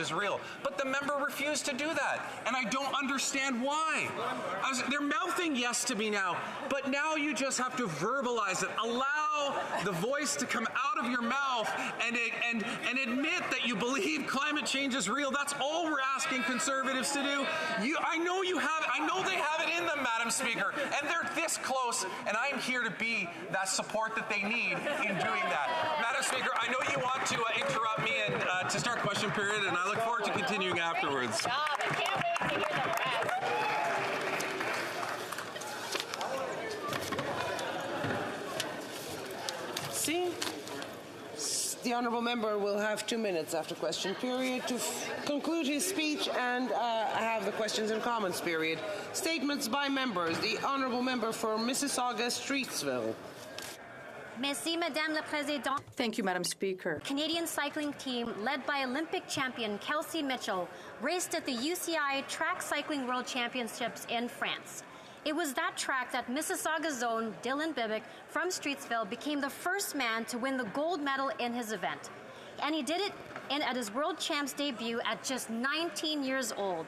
is real. But the member refused to do that, and I don't understand why. They're mouthing yes to me now, but now you just have to verbalize it. Allow the voice to come out of your mouth and admit that you believe climate change is real. That's all we're asking Conservatives to do. I know they have it in them, Madam Speaker, and they're this close, and I'm here to be that support that they need in doing that. Madam Speaker, I know you want to interrupt me and to start question period, and I look forward to continuing afterwards. Good job. I can't wait to hear the rest. See? The honourable member will have 2 minutes after question period to conclude his speech and have the questions and comments period. Statements by members. The honourable member for Mississauga Streetsville. Merci, Madame la Présidente. Thank you, Madam Speaker. Canadian cycling team led by Olympic champion Kelsey Mitchell raced at the UCI Track Cycling World Championships in France. It was that track that Mississauga's own Dylan Bibick from Streetsville became the first man to win the gold medal in his event. And he did it at his World Champs debut at just 19 years old.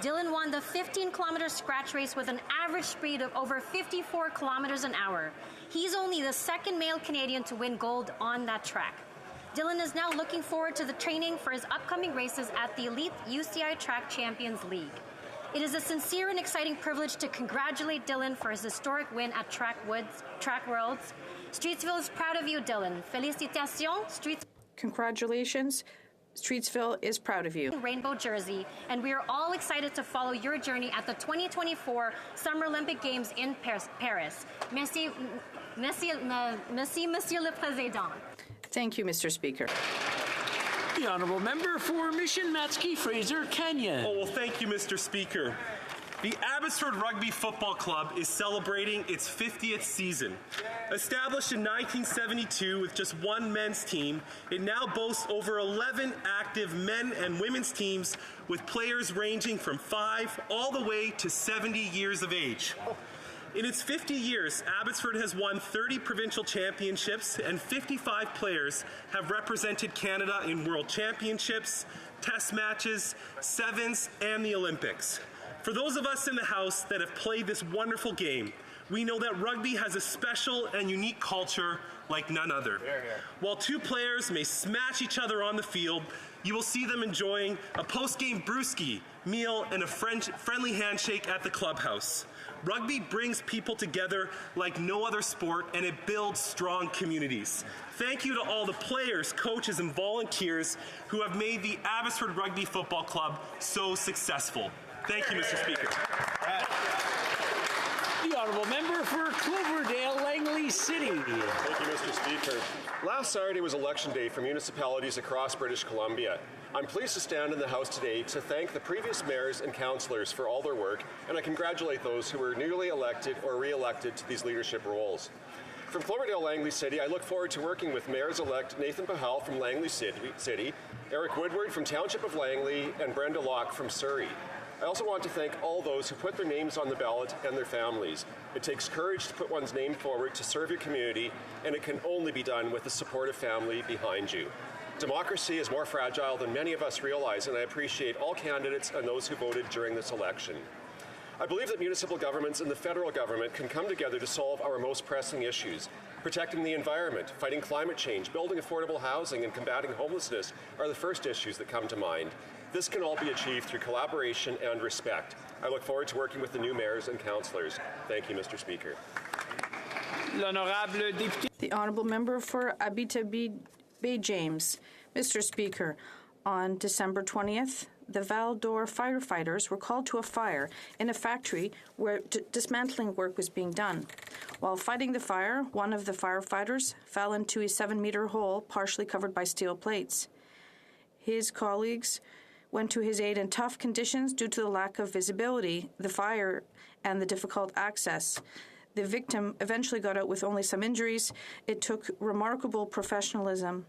Dylan won the 15-kilometer scratch race with an average speed of over 54 kilometers an hour. He's only the second male Canadian to win gold on that track. Dylan is now looking forward to the training for his upcoming races at the Elite UCI Track Champions League. It is a sincere and exciting privilege to congratulate Dylan for his historic win at Track Worlds. Streetsville is proud of you, Dylan. Félicitations, Congratulations. Streetsville is proud of you. Rainbow jersey, and we are all excited to follow your journey at the 2024 Summer Olympic Games in Paris. Merci, Monsieur le Président. Thank you, Mr. Speaker. The honourable member for Mission Matsky Fraser Canyon. Oh, well, thank you, Mr. Speaker. The Abbotsford Rugby Football Club is celebrating its 50th season. Established in 1972 with just one men's team, it now boasts over 11 active men and women's teams with players ranging from 5 all the way to 70 years of age. In its 50 years, Abbotsford has won 30 provincial championships and 55 players have represented Canada in World Championships, Test matches, Sevens, and the Olympics. For those of us in the House that have played this wonderful game, we know that rugby has a special and unique culture like none other. While two players may smash each other on the field, you will see them enjoying a post-game brewski, meal, and a friendly handshake at the clubhouse. Rugby brings people together like no other sport, and it builds strong communities. Thank you to all the players, coaches, and volunteers who have made the Abbotsford Rugby Football Club so successful. Thank you, Mr. Speaker. The honourable member for Cloverdale, Langley City. Thank you, Mr. Speaker. Last Saturday was election day for municipalities across British Columbia. I'm pleased to stand in the House today to thank the previous mayors and councillors for all their work, and I congratulate those who were newly elected or re-elected to these leadership roles. From Cloverdale, Langley City, I look forward to working with Mayors-elect Nathan Pahal from Langley City, Eric Woodward from Township of Langley, and Brenda Locke from Surrey. I also want to thank all those who put their names on the ballot and their families. It takes courage to put one's name forward to serve your community, and it can only be done with a supportive family behind you. Democracy is more fragile than many of us realize, and I appreciate all candidates and those who voted during this election. I believe that municipal governments and the federal government can come together to solve our most pressing issues. Protecting the environment, fighting climate change, building affordable housing, and combating homelessness are the first issues that come to mind. This can all be achieved through collaboration and respect. I look forward to working with the new mayors and councillors. Thank you, Mr. Speaker. The honourable member for Abitibi Bay James. Mr. Speaker, on December 20th, the Val d'Or firefighters were called to a fire in a factory where dismantling work was being done. While fighting the fire, one of the firefighters fell into a 7-meter hole partially covered by steel plates. His colleagues went to his aid in tough conditions due to the lack of visibility, the fire, and the difficult access. The victim eventually got out with only some injuries. It took remarkable professionalism.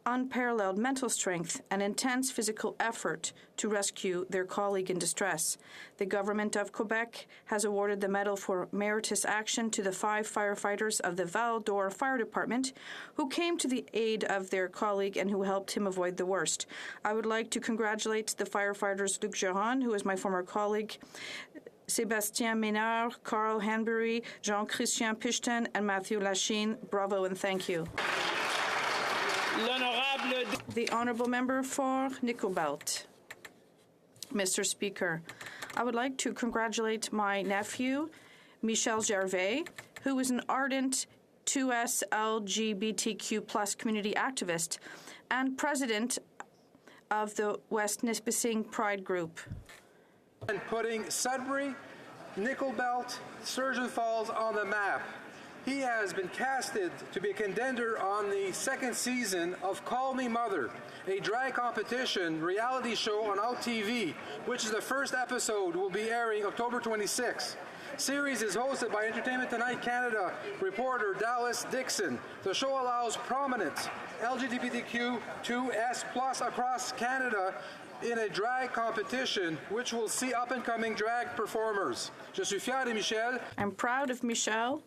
unparalleled mental strength and intense physical effort to rescue their colleague in distress. The Government of Quebec has awarded the Medal for Meritorious Action to the 5 firefighters of the Val d'Or Fire Department who came to the aid of their colleague and who helped him avoid the worst. I would like to congratulate the firefighters Luc Geron, who is my former colleague, Sébastien Ménard, Carl Hanbury, Jean-Christian Pichton, and Matthew Lachine. Bravo and thank you. The Honourable Member for Nickel-Belt. Mr. Speaker, I would like to congratulate my nephew, Michel Gervais, who is an ardent 2S LGBTQ+ community activist and president of the West Nipissing Pride Group. And putting Sudbury, Nickel-Belt, Sturgeon Falls on the map. He has been casted to be a contender on the 2nd season of Call Me Mother, a drag competition reality show on Out TV, which is the first episode will be airing October 26. Series is hosted by Entertainment Tonight Canada reporter Dallas Dixon. The show allows prominent LGBTQ2S+ across Canada in a drag competition, which will see up-and-coming drag performers. Je suis fier de Michel. I'm proud of Michel,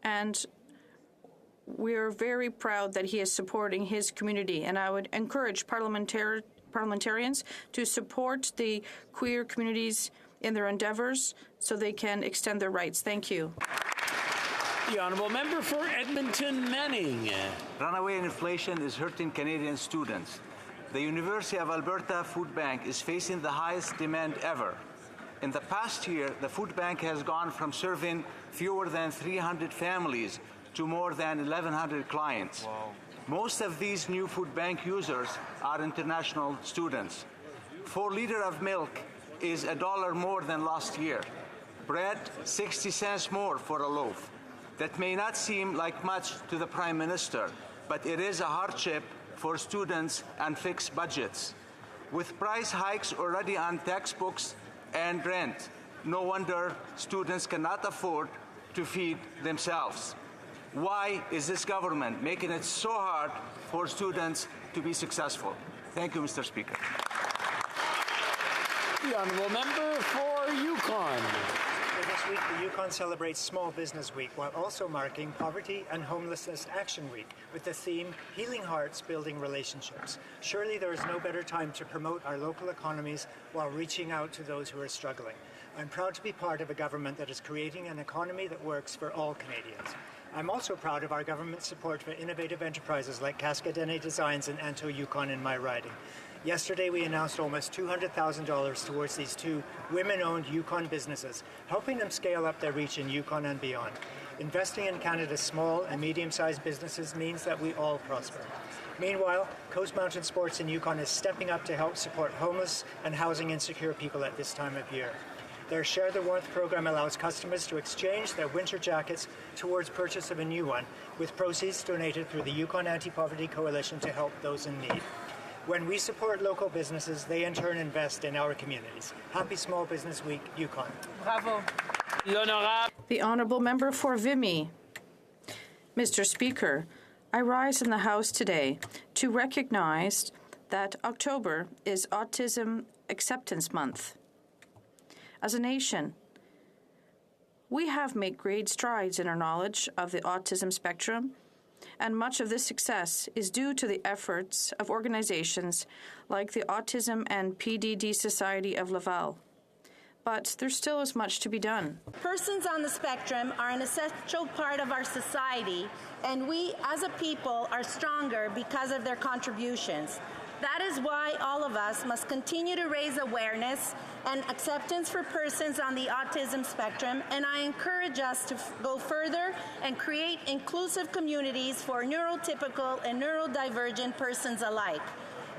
and we're very proud that he is supporting his community. And I would encourage parliamentarians to support the queer communities in their endeavors so they can extend their rights. Thank you. The Honourable Member for Edmonton Manning. Runaway inflation is hurting Canadian students. The University of Alberta Food Bank is facing the highest demand ever. In the past year, the food bank has gone from serving fewer than 300 families to more than 1,100 clients. Wow. Most of these new food bank users are international students. 4 liters of milk is $1 more than last year. Bread, 60 cents more for a loaf. That may not seem like much to the Prime Minister, but it is a hardship for students and fixed budgets. With price hikes already on textbooks and rent, no wonder students cannot afford to feed themselves. Why is this government making it so hard for students to be successful? Thank you, Mr. Speaker. The Honourable Member for Yukon. This week, the Yukon celebrates Small Business Week while also marking Poverty and Homelessness Action Week with the theme Healing Hearts, Building Relationships. Surely there is no better time to promote our local economies while reaching out to those who are struggling. I'm proud to be part of a government that is creating an economy that works for all Canadians. I'm also proud of our government's support for innovative enterprises like Cascadene Designs and Anto Yukon in my riding. Yesterday, we announced almost $200,000 towards these 2 women-owned Yukon businesses, helping them scale up their reach in Yukon and beyond. Investing in Canada's small and medium-sized businesses means that we all prosper. Meanwhile, Coast Mountain Sports in Yukon is stepping up to help support homeless and housing insecure people at this time of year. Their Share the Warmth program allows customers to exchange their winter jackets towards purchase of a new one, with proceeds donated through the Yukon Anti-Poverty Coalition to help those in need. When we support local businesses, they in turn invest in our communities. Happy Small Business Week, Yukon. Bravo. The Honourable Member for Vimy. Mr. Speaker, I rise in the House today to recognize that October is Autism Acceptance Month. As a nation, we have made great strides in our knowledge of the autism spectrum, and much of this success is due to the efforts of organizations like the Autism and PDD Society of Laval. But there still is much to be done. Persons on the spectrum are an essential part of our society, and we as a people are stronger because of their contributions. That is why all of us must continue to raise awareness and acceptance for persons on the autism spectrum, and I encourage us to go further and create inclusive communities for neurotypical and neurodivergent persons alike.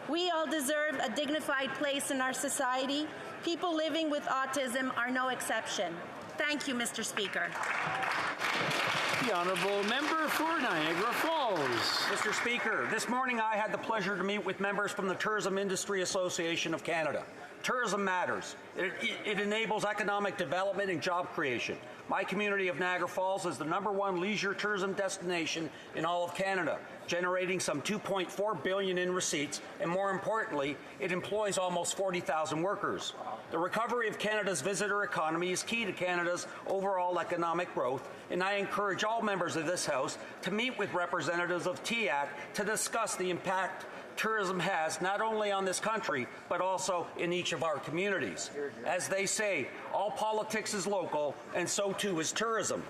We all deserve a dignified place in our society. People living with autism are no exception. Thank you, Mr. Speaker. The Honourable Member for Niagara Falls. Mr. Speaker, this morning I had the pleasure to meet with members from the Tourism Industry Association of Canada. Tourism matters. It enables economic development and job creation. My community of Niagara Falls is the #1 leisure tourism destination in all of Canada. generating some $2.4 billion in receipts, and more importantly, it employs almost 40,000 workers. The recovery of Canada's visitor economy is key to Canada's overall economic growth, and I encourage all members of this House to meet with representatives of TEAC to discuss the impact tourism has not only on this country, but also in each of our communities. As they say, all politics is local, and so too is tourism.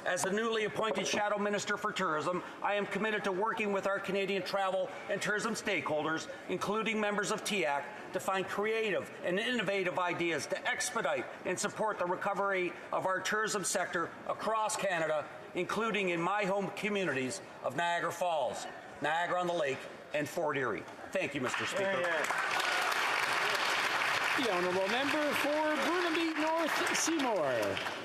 As the newly appointed Shadow Minister for Tourism, I am committed to working with our Canadian travel and tourism stakeholders, including members of TEAC, to find creative and innovative ideas to expedite and support the recovery of our tourism sector across Canada, including in my home communities of Niagara Falls, Niagara-on-the-Lake, and Fort Erie. Thank you, Mr. Speaker. The honourable member for Burnaby North Seymour.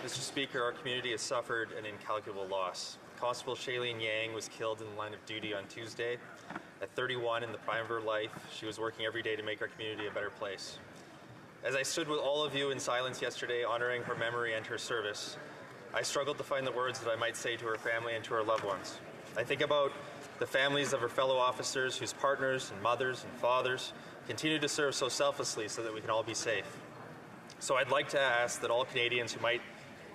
Mr. Speaker, our community has suffered an incalculable loss. Constable Shailene Yang was killed in the line of duty on Tuesday. At 31 in the prime of her life, she was working every day to make our community a better place. As I stood with all of you in silence yesterday, honoring her memory and her service, I struggled to find the words that I might say to her family and to her loved ones. I think about the families of her fellow officers whose partners and mothers and fathers continue to serve so selflessly so that we can all be safe. So I'd like to ask that all Canadians who might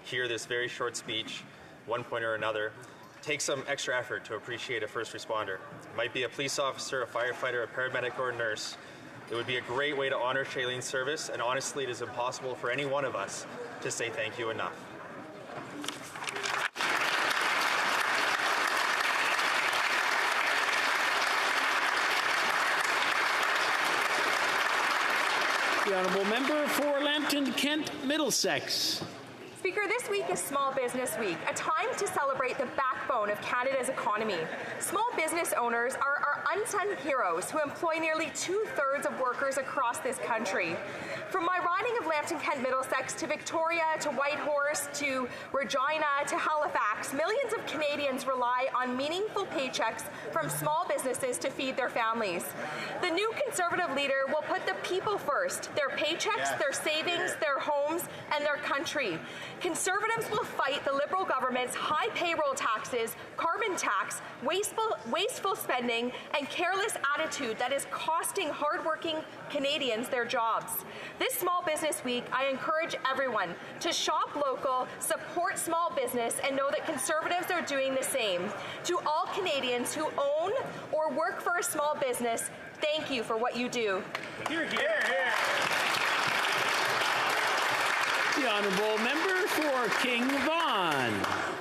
hear this very short speech, one point or another, take some extra effort to appreciate a first responder. It might be a police officer, a firefighter, a paramedic, or a nurse. It would be a great way to honor Shailene's service, and honestly, it is impossible for any one of us to say thank you enough. The honourable member for Lambton Kent Middlesex. Speaker, this week is Small Business Week, a time to celebrate the backbone of Canada's economy. Small business owners are our unsung heroes who employ nearly 2/3 of workers across this country. From my riding of Lambton Kent Middlesex to Victoria to Whitehorse to Regina to Halifax, millions of Canadians rely on meaningful paychecks from small businesses to feed their families. The new Conservative leader will put the people first, their paychecks, their savings, their homes, and their country. Conservatives will fight the Liberal government's high payroll taxes, carbon tax, wasteful spending, and careless attitude that is costing hardworking Canadians their jobs. This Small Business Week, I encourage everyone to shop local, support small business, and know that Conservatives are doing the same. To all Canadians who own or work for a small business, thank you for what you do. Hear, hear, hear. The honourable member for King Vaughan.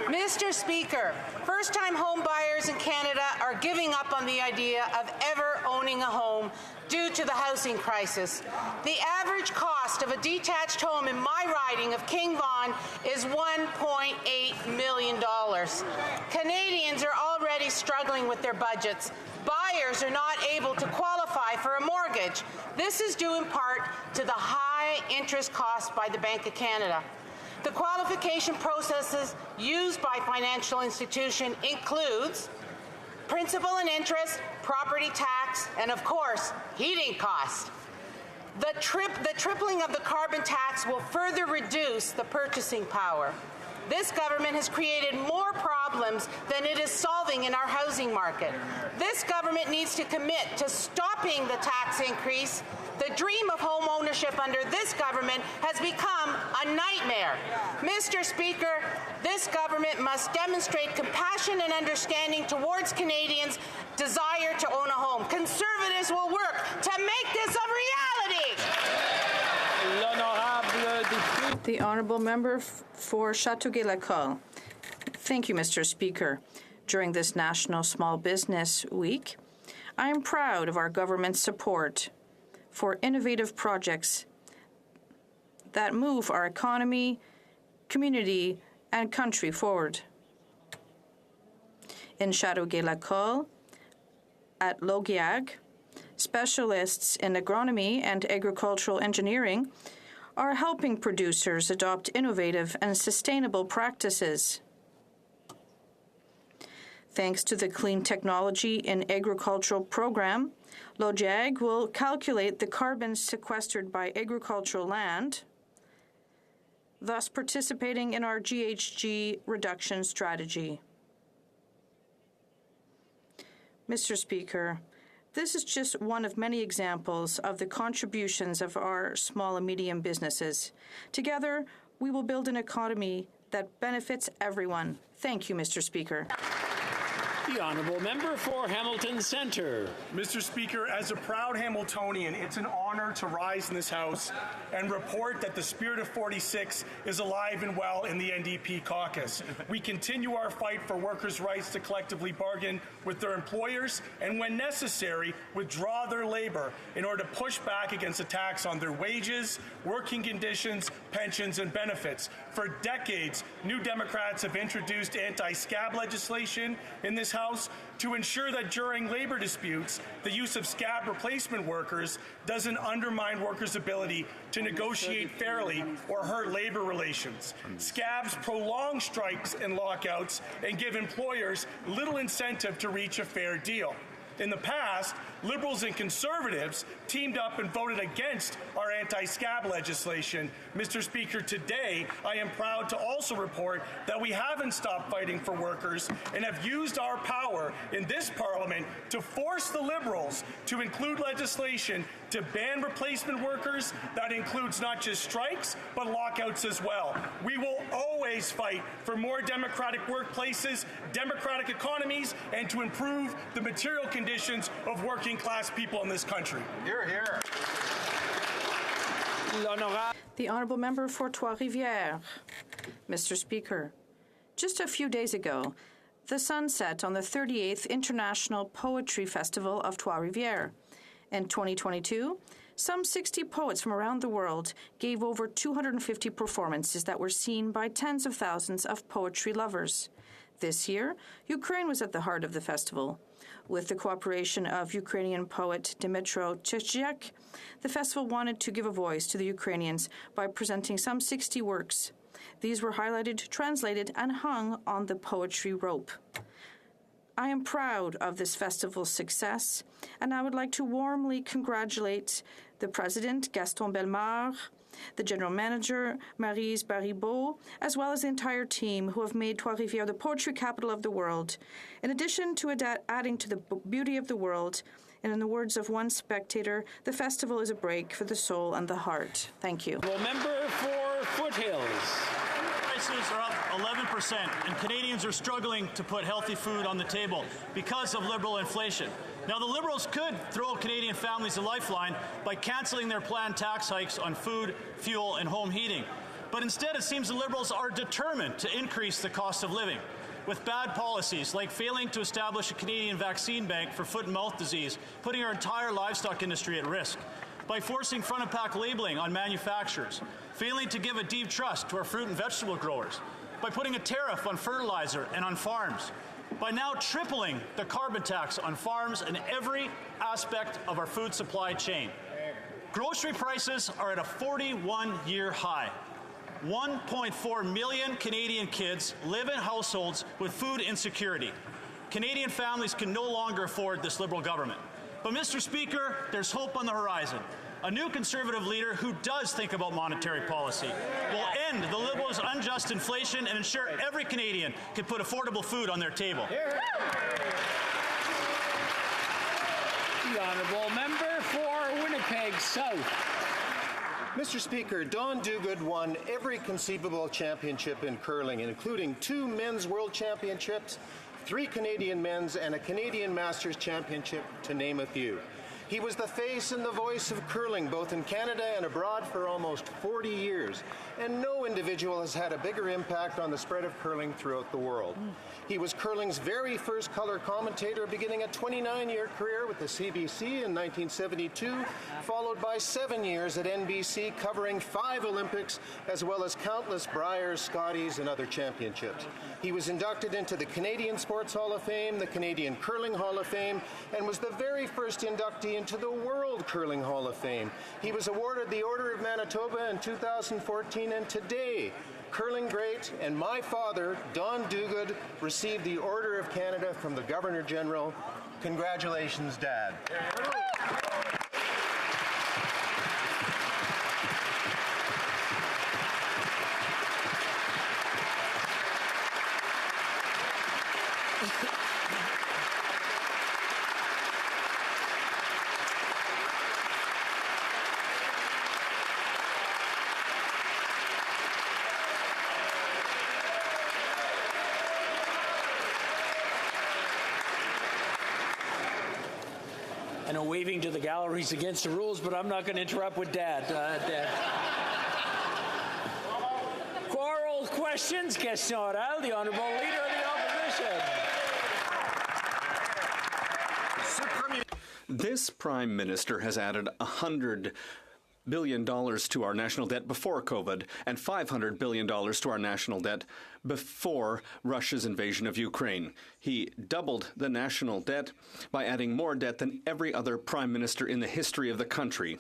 Mr. Speaker, first-time home buyers in Canada are giving up on the idea of ever owning a home due to the housing crisis. The average cost of a detached home in my riding of King Vaughan is $1.8 million. Canadians are already struggling with their budgets. Buyers are not able to qualify for a mortgage. This is due in part to the high interest costs by the Bank of Canada. The qualification processes used by financial institution includes principal and interest, property tax, and of course, heating costs. The tripling of the carbon tax will further reduce the purchasing power. This government has created more problems than it is solving in our housing market. This government needs to commit to stopping the tax increase. The dream of home ownership under this government has become a nightmare. Mr. Speaker, this government must demonstrate compassion and understanding towards Canadians' desire to own a home. Conservatives will work to make this a reality. The honourable member for Châteauguay-Lacolle. Thank you, Mr. Speaker. During this National Small Business Week, I am proud of our government's support for innovative projects that move our economy, community, and country forward. In Châteauguay-Lacolle, at Logiag, specialists in agronomy and agricultural engineering are helping producers adopt innovative and sustainable practices. Thanks to the Clean Technology in Agricultural program, Logiag will calculate the carbon sequestered by agricultural land, thus participating in our GHG reduction strategy. Mr. Speaker, this is just one of many examples of the contributions of our small and medium businesses. Together, we will build an economy that benefits everyone. Thank you, Mr. Speaker. The Honourable Member for Hamilton Centre. Mr. Speaker, as a proud Hamiltonian, it's an honor to rise in this House and report that the spirit of 46 is alive and well in the NDP caucus. We continue our fight for workers' rights to collectively bargain with their employers and, when necessary, withdraw their labor in order to push back against attacks on their wages, working conditions, pensions, and benefits. For decades, New Democrats have introduced anti-scab legislation in this House to ensure that during labor disputes, the use of scab replacement workers doesn't undermine workers' ability to negotiate fairly or hurt labor relations. Scabs prolong strikes and lockouts and give employers little incentive to reach a fair deal. In the past, Liberals and Conservatives teamed up and voted against our anti-scab legislation. Mr. Speaker, today I am proud to also report that we haven't stopped fighting for workers and have used our power in this Parliament to force the Liberals to include legislation to ban replacement workers. That includes not just strikes, but lockouts as well. We will always fight for more democratic workplaces, democratic economies, and to improve the material conditions of working-class people in this country. Hear, hear. The Honourable Member for Trois-Rivières. Mr. Speaker, just a few days ago, the sun set on the 38th International Poetry Festival of Trois-Rivières. In 2022, some 60 poets from around the world gave over 250 performances that were seen by tens of thousands of poetry lovers. This year, Ukraine was at the heart of the festival. With the cooperation of Ukrainian poet Dmytro Chechyak, the festival wanted to give a voice to the Ukrainians by presenting some 60 works. These were highlighted, translated, and hung on the poetry rope. I am proud of this festival's success, and I would like to warmly congratulate the President, Gaston Bellemare, the General Manager, Maryse Baribeau, as well as the entire team who have made Trois-Rivières the poetry capital of the world. In addition to adding to the beauty of the world, and in the words of one spectator, the festival is a break for the soul and the heart. Thank you. Member for Foothills. Prices are up 11%, and Canadians are struggling to put healthy food on the table because of Liberal inflation. Now, the Liberals could throw Canadian families a lifeline by cancelling their planned tax hikes on food, fuel, and home heating. But instead, it seems the Liberals are determined to increase the cost of living, with bad policies like failing to establish a Canadian vaccine bank for foot and mouth disease, putting our entire livestock industry at risk, by forcing front-of-pack labeling on manufacturers, failing to give a deep trust to our fruit and vegetable growers, by putting a tariff on fertilizer and on farms, by now tripling the carbon tax on farms and every aspect of our food supply chain. Grocery prices are at a 41-year high. 1.4 million Canadian kids live in households with food insecurity. Canadian families can no longer afford this Liberal government. But, Mr. Speaker, there's hope on the horizon. A new Conservative leader who does think about monetary policy will end the Liberals' unjust inflation and ensure every Canadian can put affordable food on their table. The Honourable Member for Winnipeg South. Mr. Speaker, Don Duguid won every conceivable championship in curling, including 2 men's world championships, 3 Canadian men's, and a Canadian Masters Championship, to name a few. He was the face and the voice of curling, both in Canada and abroad, for almost 40 years, and no individual has had a bigger impact on the spread of curling throughout the world. He was curling's very first color commentator, beginning a 29-year career with the CBC in 1972, followed by 7 years at NBC covering 5 Olympics, as well as countless Briers, Scotties, and other championships. He was inducted into the Canadian Sports Hall of Fame, the Canadian Curling Hall of Fame, and was the very first inductee into the World Curling Hall of Fame. He was awarded the Order of Manitoba in 2014, and today, curling great and my father, Don Duguid, received the Order of Canada from the Governor-General. Congratulations, Dad. know waving to the gallery's against the rules, but I'm not going to interrupt with Dad. Dad. Oral questions, question orale, the Honourable Leader of the Opposition. This Prime Minister has added $100 billion to our national debt before COVID and $500 billion to our national debt before Russia's invasion of Ukraine. He doubled the national debt by adding more debt than every other Prime Minister in the history of the country.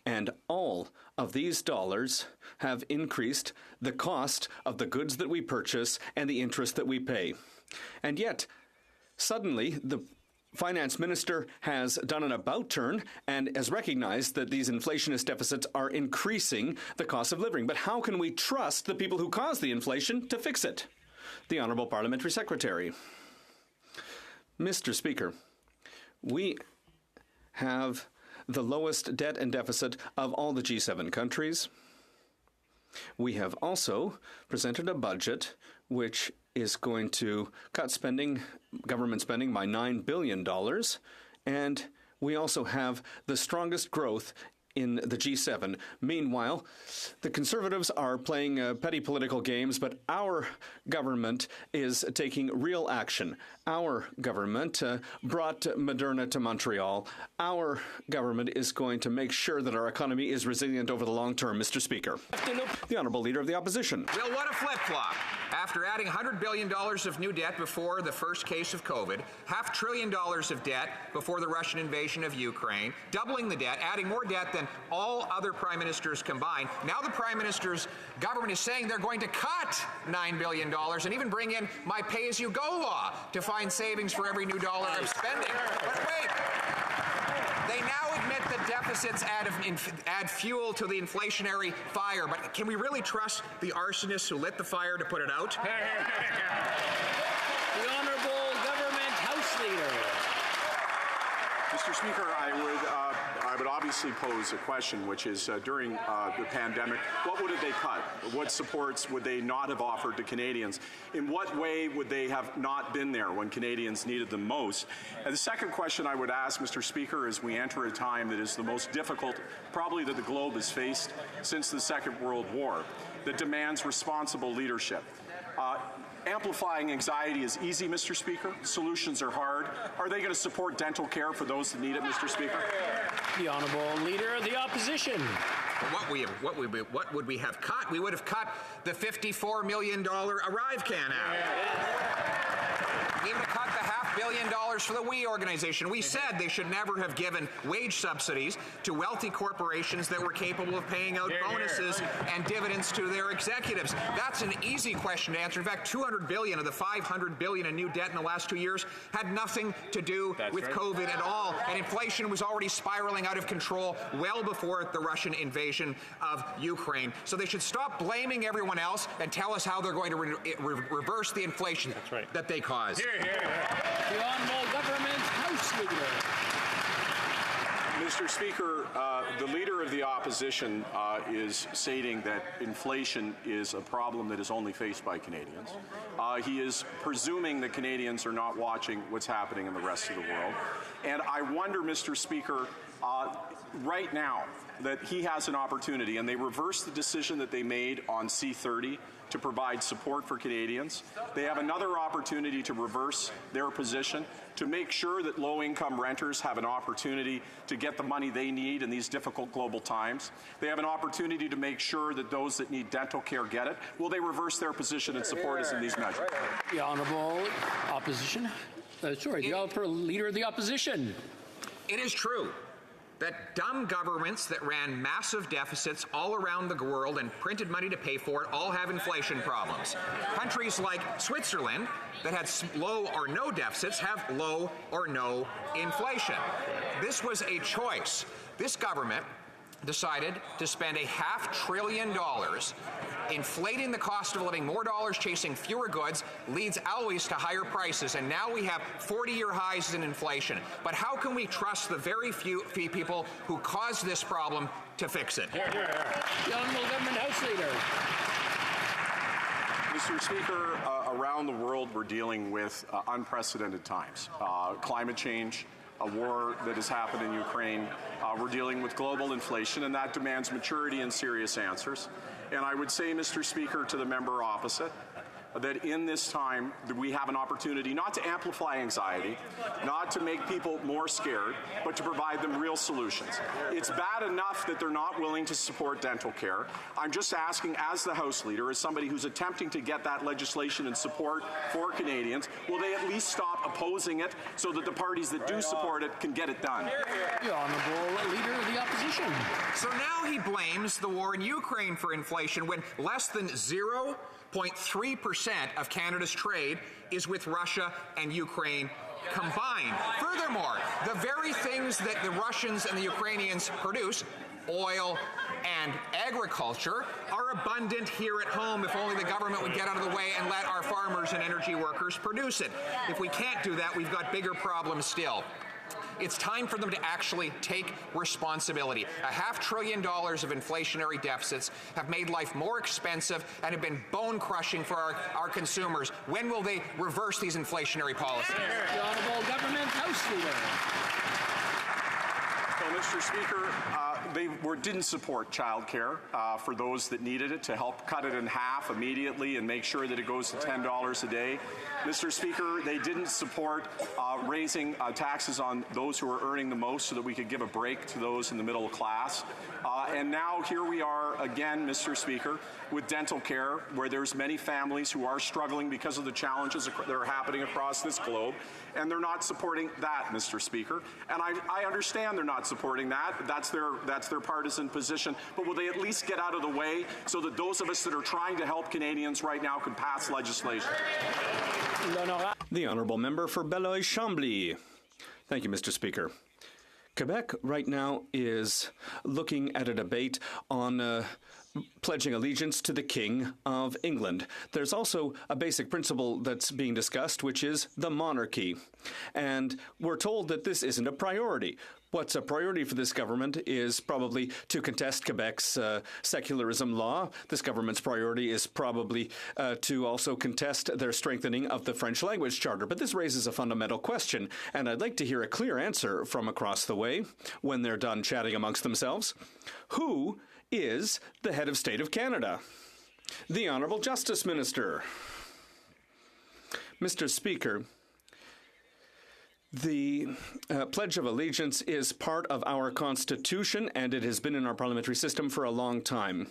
And all of these dollars have increased the cost of the goods that we purchase and the interest that we pay. And yet, suddenly, the Finance Minister has done an about-turn and has recognized that these inflationist deficits are increasing the cost of living. But how can we trust the people who caused the inflation to fix it? The Honourable Parliamentary Secretary. Mr. Speaker, we have the lowest debt and deficit of all the G7 countries. We have also presented a budget which is going to cut spending, government spending, by $9 billion. And we also have the strongest growth in the G7. Meanwhile, the Conservatives are playing petty political games, but our government is taking real action. Our government brought Moderna to Montreal. Our government is going to make sure that our economy is resilient over the long term, Mr. Speaker. The Honourable Leader of the Opposition. Well, what a flip-flop. After adding $100 billion of new debt before the first case of COVID, $500 billion of debt before the Russian invasion of Ukraine, doubling the debt, adding more debt than all other prime ministers combined. Now the prime minister's government is saying they're going to cut $9 billion and even bring in my pay-as-you-go law to find savings for every new dollar of spending. But wait, they now admit that deficits add fuel to the inflationary fire. But can we really trust the arsonists who lit the fire to put it out? The Honourable Government House Leader. Mr. Speaker, I would obviously pose a question, which is during the pandemic, what would they cut? What supports would they not have offered to Canadians? In what way would they have not been there when Canadians needed them most? And the second question I would ask, Mr. Speaker, as we enter a time that is the most difficult, probably that the globe has faced since the Second World War, that demands responsible leadership. Amplifying anxiety is easy, Mr. Speaker. Solutions are hard. Are they going to support dental care for those that need it, Mr. Speaker? The Honourable Leader of the Opposition. What would we have cut? We would have cut the $54 million Arrive Can Act. We would have cut the $500 million for the WE organization. We said they should never have given wage subsidies to wealthy corporations that were capable of paying out bonuses and dividends to their executives. That's an easy question to answer. In fact, $200 billion of the $500 billion in new debt in the last 2 years had nothing to do with COVID at all. And inflation was already spiraling out of control well before the Russian invasion of Ukraine. So they should stop blaming everyone else and tell us how they're going to reverse the inflation that they caused. The Honourable Government House Leader. Mr. Speaker, the Leader of the Opposition is stating that inflation is a problem that is only faced by Canadians. He is presuming that Canadians are not watching what's happening in the rest of the world. And I wonder, Mr. Speaker, right now that he has an opportunity, and they reversed the decision that they made on C-30 to provide support for Canadians. They have another opportunity to reverse their position, to make sure that low-income renters have an opportunity to get the money they need in these difficult global times. They have an opportunity to make sure that those that need dental care get it. Will they reverse their position and support us in these measures? The Honourable Opposition. The Honourable Leader of the Opposition. It is true that dumb governments that ran massive deficits all around the world and printed money to pay for it all have inflation problems. Countries like Switzerland that had low or no deficits have low or no inflation. This was a choice. This government decided to spend $500 billion inflating the cost of living. More dollars chasing fewer goods leads always to higher prices, and now we have 40-year highs in inflation. But how can we trust the very few people who caused this problem to fix it? The Honourable Government House Leader. Mr. Speaker, around the world we're dealing with unprecedented times. Climate change, a war that has happened in Ukraine. We're dealing with global inflation, and that demands maturity and serious answers. And I would say, Mr. Speaker, to the member opposite, that in this time we have an opportunity not to amplify anxiety, not to make people more scared, but to provide them real solutions. It's bad enough that they're not willing to support dental care. I'm just asking, as the House Leader, as somebody who's attempting to get that legislation and support for Canadians, will they at least stop opposing it so that the parties that do support it can get it done? The Honourable Leader of the Opposition. So now he blames the war in Ukraine for inflation when less than 0.3% of Canada's trade is with Russia and Ukraine combined. Furthermore, the very things that the Russians and the Ukrainians produce, oil and agriculture, are abundant here at home if only the government would get out of the way and let our farmers and energy workers produce it. If we can't do that, we've got bigger problems still. It's time for them to actually take responsibility. $500 billion of inflationary deficits have made life more expensive and have been bone-crushing for our consumers. When will they reverse these inflationary policies? The Honourable Government House Leader. So, Mr. Speaker, they didn't support childcare for those that needed it, to help cut it in half immediately and make sure that it goes to $10 a day. Mr. Speaker, they didn't support raising taxes on those who are earning the most so that we could give a break to those in the middle class. And now here we are again, Mr. Speaker, with dental care, where there's many families who are struggling because of the challenges that are happening across this globe, and they're not supporting that, Mr. Speaker. And I understand they're not supporting that. That's their partisan position. But will they at least get out of the way so that those of us that are trying to help Canadians right now can pass legislation? The Honourable Member for Beloeil-Chambly. Thank you, Mr. Speaker. Quebec right now is looking at a debate on pledging allegiance to the King of England. There's also a basic principle that's being discussed, which is the monarchy. And we're told that this isn't a priority. What's a priority for this government is probably to contest Quebec's secularism law. This government's priority is probably to also contest their strengthening of the French language charter. But this raises a fundamental question, and I'd like to hear a clear answer from across the way when they're done chatting amongst themselves. Who is the head of state of Canada? The Honourable Justice Minister. Mr. Speaker, the Pledge of Allegiance is part of our Constitution, and it has been in our parliamentary system for a long time.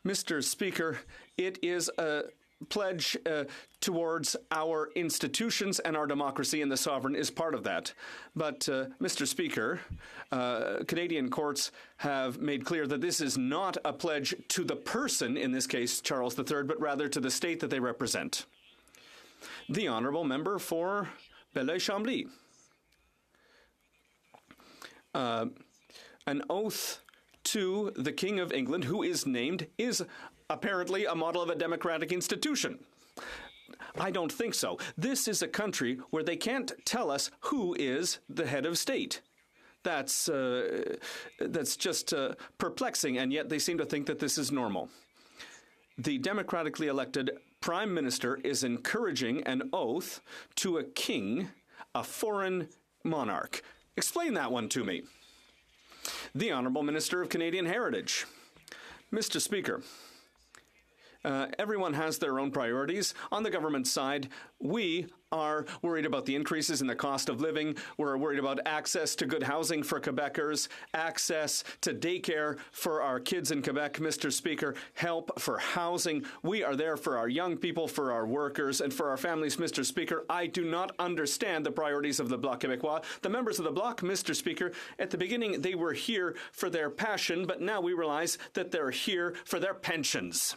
Mr. Speaker, it is a pledge towards our institutions and our democracy, and the sovereign is part of that. But, Mr. Speaker, Canadian courts have made clear that this is not a pledge to the person, in this case Charles III, but rather to the state that they represent. The Honourable Member for Beloeil-Chambly. An oath to the King of England, who is named, is apparently a model of a democratic institution. I don't think so. This is a country where they can't tell us who is the head of state. That's just perplexing, and yet they seem to think that this is normal. The democratically elected Prime Minister is encouraging an oath to a king, a foreign monarch. Explain that one to me. The Honourable Minister of Canadian Heritage. Mr. Speaker, everyone has their own priorities. On the government side, we are worried about the increases in the cost of living. We're worried about access to good housing for Quebecers, access to daycare for our kids in Quebec, Mr. Speaker, help for housing. We are there for our young people, for our workers, and for our families, Mr. Speaker. I do not understand the priorities of the Bloc Québécois. The members of the Bloc, Mr. Speaker, at the beginning, they were here for their passion, but now we realize that they're here for their pensions.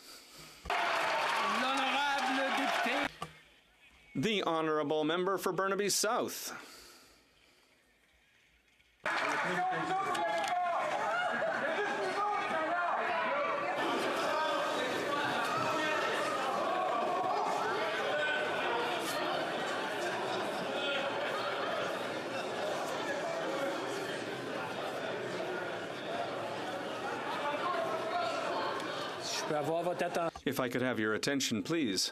The Honourable Member for Burnaby South. If I could have your attention, please.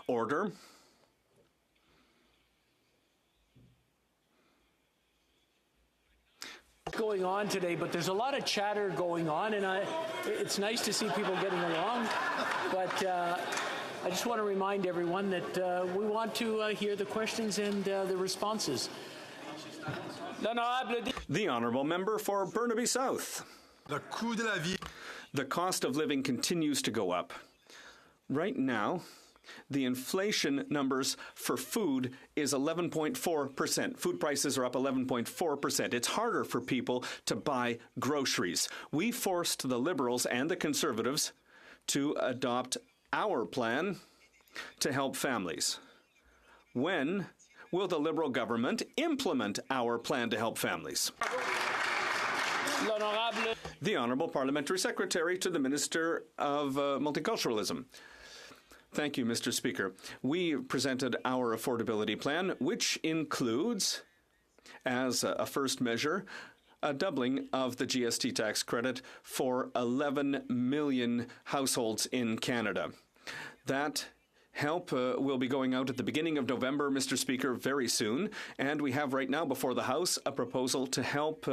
Order. going on today, but there's a lot of chatter going on, and it's nice to see people getting along. But I just want to remind everyone that we want to hear the questions and the responses. The Honourable Member for Burnaby South. The cost of living continues to go up. Right now, the inflation numbers for food is 11.4%. Food prices are up 11.4%. It's harder for people to buy groceries. We forced the Liberals and the Conservatives to adopt our plan to help families. When will the Liberal government implement our plan to help families? The Honourable Parliamentary Secretary to the Minister of Multiculturalism. Thank you, Mr. Speaker. We presented our affordability plan, which includes, as a first measure, a doubling of the GST tax credit for 11 million households in Canada. That help will be going out at the beginning of November, Mr. Speaker, very soon. And we have right now before the House a proposal to help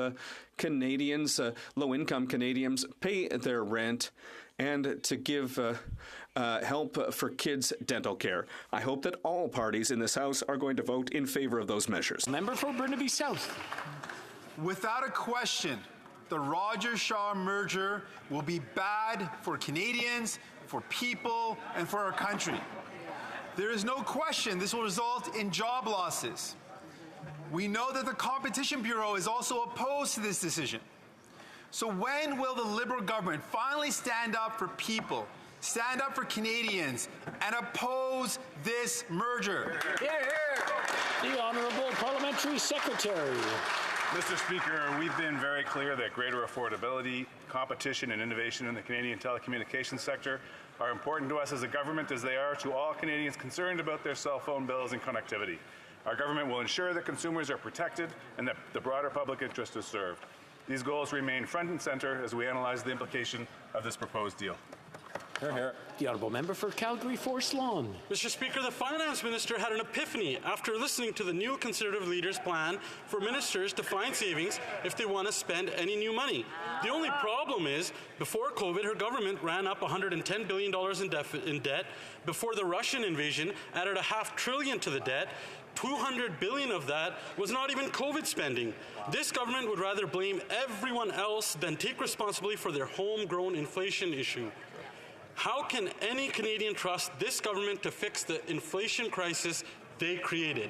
Canadians, low-income Canadians, pay their rent and to give help for kids' dental care. I hope that all parties in this House are going to vote in favor of those measures. Member for Burnaby South. Without a question, the Rogers-Shaw merger will be bad for Canadians, for people, and for our country. There is no question this will result in job losses. We know that the Competition Bureau is also opposed to this decision. So when will the Liberal government finally stand up for people, stand up for Canadians, and oppose this merger? Hear, hear. The Honourable Parliamentary Secretary. Mr. Speaker, we've been very clear that greater affordability, competition, and innovation in the Canadian telecommunications sector are important to us as a government as they are to all Canadians concerned about their cell phone bills and connectivity. Our government will ensure that consumers are protected and that the broader public interest is served. These goals remain front and center as we analyze the implication of this proposed deal. Hear, hear. The Honourable Member for Calgary Forest Lawn. Mr. Speaker, the Finance Minister had an epiphany after listening to the new Conservative leader's plan for ministers to find savings if they want to spend any new money. The only problem is, before COVID, her government ran up $110 billion in debt. Before the Russian invasion, added $500 billion to the debt. $200 billion of that was not even COVID spending. This government would rather blame everyone else than take responsibility for their homegrown inflation issue. How can any Canadian trust this government to fix the inflation crisis they created?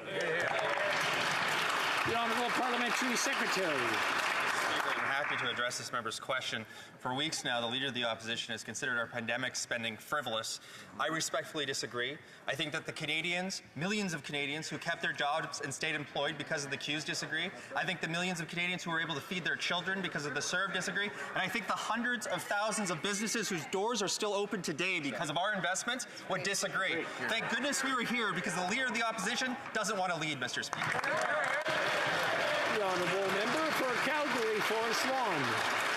The Honourable Parliamentary Secretary. I'm happy to address this member's question. For weeks now, the Leader of the Opposition has considered our pandemic spending frivolous. I respectfully disagree. I think that the Canadians, millions of Canadians who kept their jobs and stayed employed because of the CEWS disagree. I think the millions of Canadians who were able to feed their children because of the CERB disagree. And I think the hundreds of thousands of businesses whose doors are still open today because of our investments would disagree. Thank goodness we were here because the Leader of the Opposition doesn't want to lead, Mr. Speaker. The Honourable Member for Calgary Forest Lawn.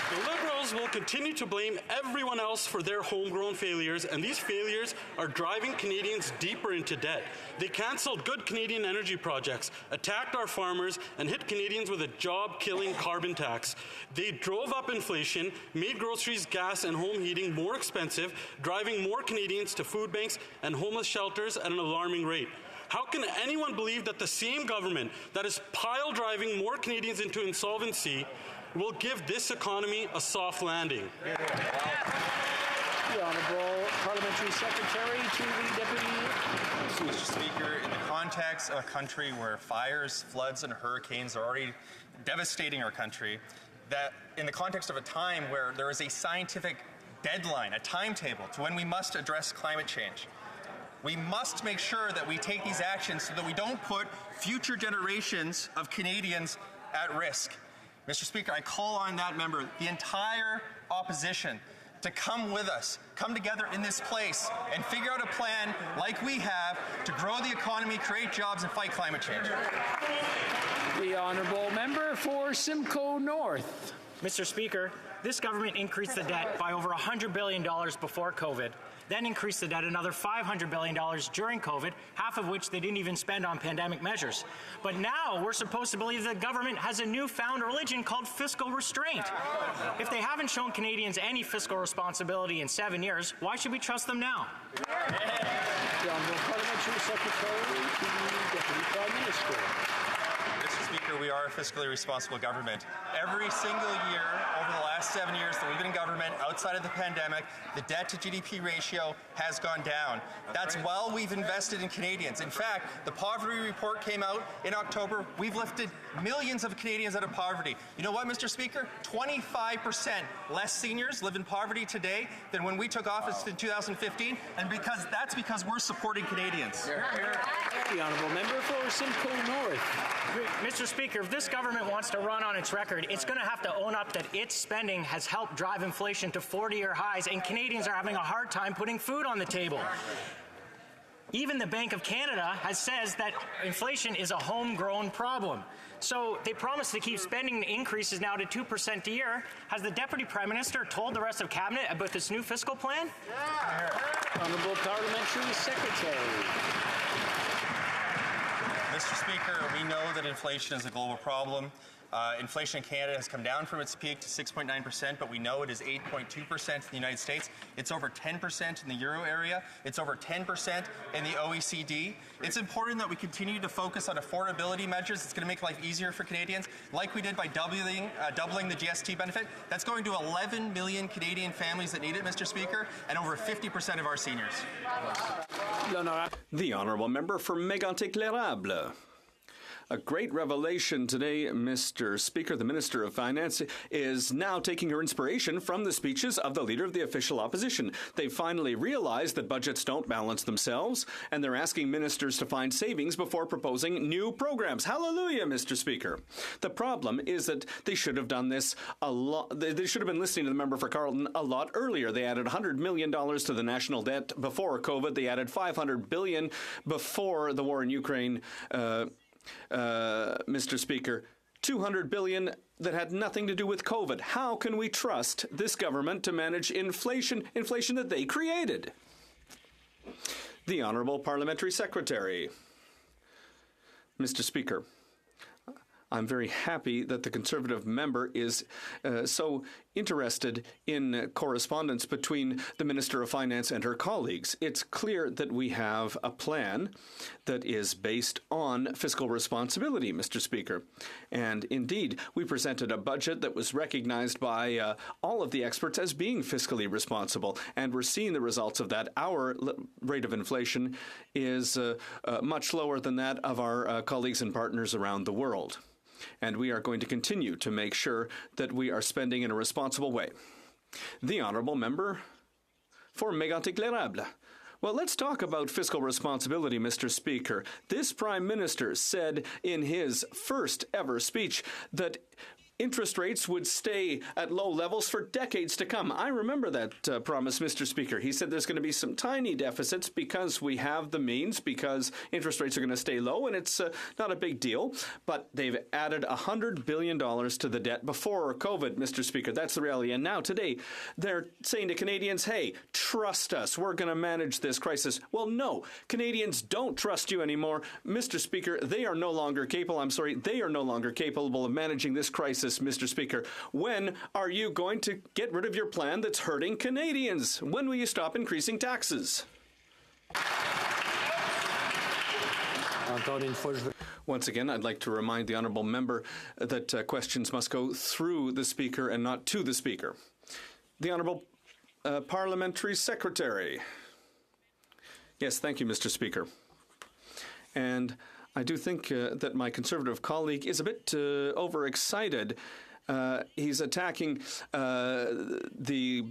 The Liberals will continue to blame everyone else for their homegrown failures, and these failures are driving Canadians deeper into debt. They cancelled good Canadian energy projects, attacked our farmers, and hit Canadians with a job-killing carbon tax. They drove up inflation, made groceries, gas, and home heating more expensive, driving more Canadians to food banks and homeless shelters at an alarming rate. How can anyone believe that the same government that is pile-driving more Canadians into insolvency will give this economy a soft landing? The Honourable Parliamentary Secretary to the Deputy. Mr. Speaker, in the context of a country where fires, floods, and hurricanes are already devastating our country, that in the context of a time where there is a scientific deadline, a timetable to when we must address climate change, we must make sure that we take these actions so that we don't put future generations of Canadians at risk. Mr. Speaker, I call on that member, the entire opposition, to come with us, come together in this place, and figure out a plan like we have to grow the economy, create jobs, and fight climate change. The Honourable Member for Simcoe North. Mr. Speaker, this government increased the debt by over $100 billion before COVID, then increased the debt another $500 billion during COVID, half of which they didn't even spend on pandemic measures. But now we're supposed to believe the government has a newfound religion called fiscal restraint. If they haven't shown Canadians any fiscal responsibility in 7 years, why should we trust them now? The Honourable Parliamentary Secretary to the Deputy Prime Minister. Mr. Speaker, we are a fiscally responsible government. Every single year over the last 7 years that we've been in government, outside of the pandemic, the debt to GDP ratio has gone down. That's while we've invested in Canadians. In fact, the poverty report came out in October. We've lifted millions of Canadians out of poverty. You know what, Mr. Speaker? 25% less seniors live in poverty today than when we took office in 2015, and that's because we're supporting Canadians. The Honourable Member for Simcoe North. Mr. Speaker, if this government wants to run on its record, it's going to have to own up that its spending has helped drive inflation to 40-year highs, and Canadians are having a hard time putting food on the table. Even the Bank of Canada says that inflation is a homegrown problem. So they promise to keep spending increases now to 2% a year. Has the Deputy Prime Minister told the rest of Cabinet about this new fiscal plan? Honourable Parliamentary Secretary. Mr. Speaker, we know that inflation is a global problem. Inflation in Canada has come down from its peak to 6.9%, but we know it is 8.2% in the United States. It's over 10% in the Euro area. It's over 10% in the OECD. It's important that we continue to focus on affordability measures. It's going to make life easier for Canadians, like we did by doubling the GST benefit. That's going to 11 million Canadian families that need it, Mr. Speaker, and over 50% of our seniors. The Honourable Member for Mégantic-L'Érable. A great revelation today, Mr. Speaker. The Minister of Finance is now taking her inspiration from the speeches of the Leader of the Official Opposition. They finally realized that budgets don't balance themselves, and they're asking ministers to find savings before proposing new programs. Hallelujah, Mr. Speaker. The problem is that they should have done this a lot. They should have been listening to the member for Carleton a lot earlier. They added $100 million to the national debt before COVID. They added $500 billion before the war in Ukraine. Mr. Speaker, $200 billion that had nothing to do with COVID. How can we trust this government to manage inflation that they created? The Honourable Parliamentary Secretary. Mr. Speaker, I'm very happy that the Conservative member is so interested in correspondence between the Minister of Finance and her colleagues. It's clear that we have a plan that is based on fiscal responsibility, Mr. Speaker. And indeed, we presented a budget that was recognized by all of the experts as being fiscally responsible. And we're seeing the results of that. Our rate of inflation is much lower than that of our colleagues and partners around the world. And we are going to continue to make sure that we are spending in a responsible way. The Honourable Member for Mégantic-L'Érable. Well, let's talk about fiscal responsibility, Mr. Speaker. This Prime Minister said in his first ever speech that interest rates would stay at low levels for decades to come. I remember that promise, Mr. Speaker. He said there's going to be some tiny deficits because we have the means, because interest rates are going to stay low, and it's not a big deal. But they've added $100 billion to the debt before COVID, Mr. Speaker. That's the reality. And now today, they're saying to Canadians, hey, trust us. We're going to manage this crisis. Well, no, Canadians don't trust you anymore. Mr. Speaker, they are no longer capable of managing this crisis. Mr. Speaker, when are you going to get rid of your plan that's hurting Canadians? When will you stop increasing taxes? Once again, I'd like to remind the Honourable Member that questions must go through the Speaker and not to the Speaker. The Honourable Parliamentary Secretary. Yes, thank you, Mr. Speaker. And I do think that my Conservative colleague is a bit overexcited. He's attacking the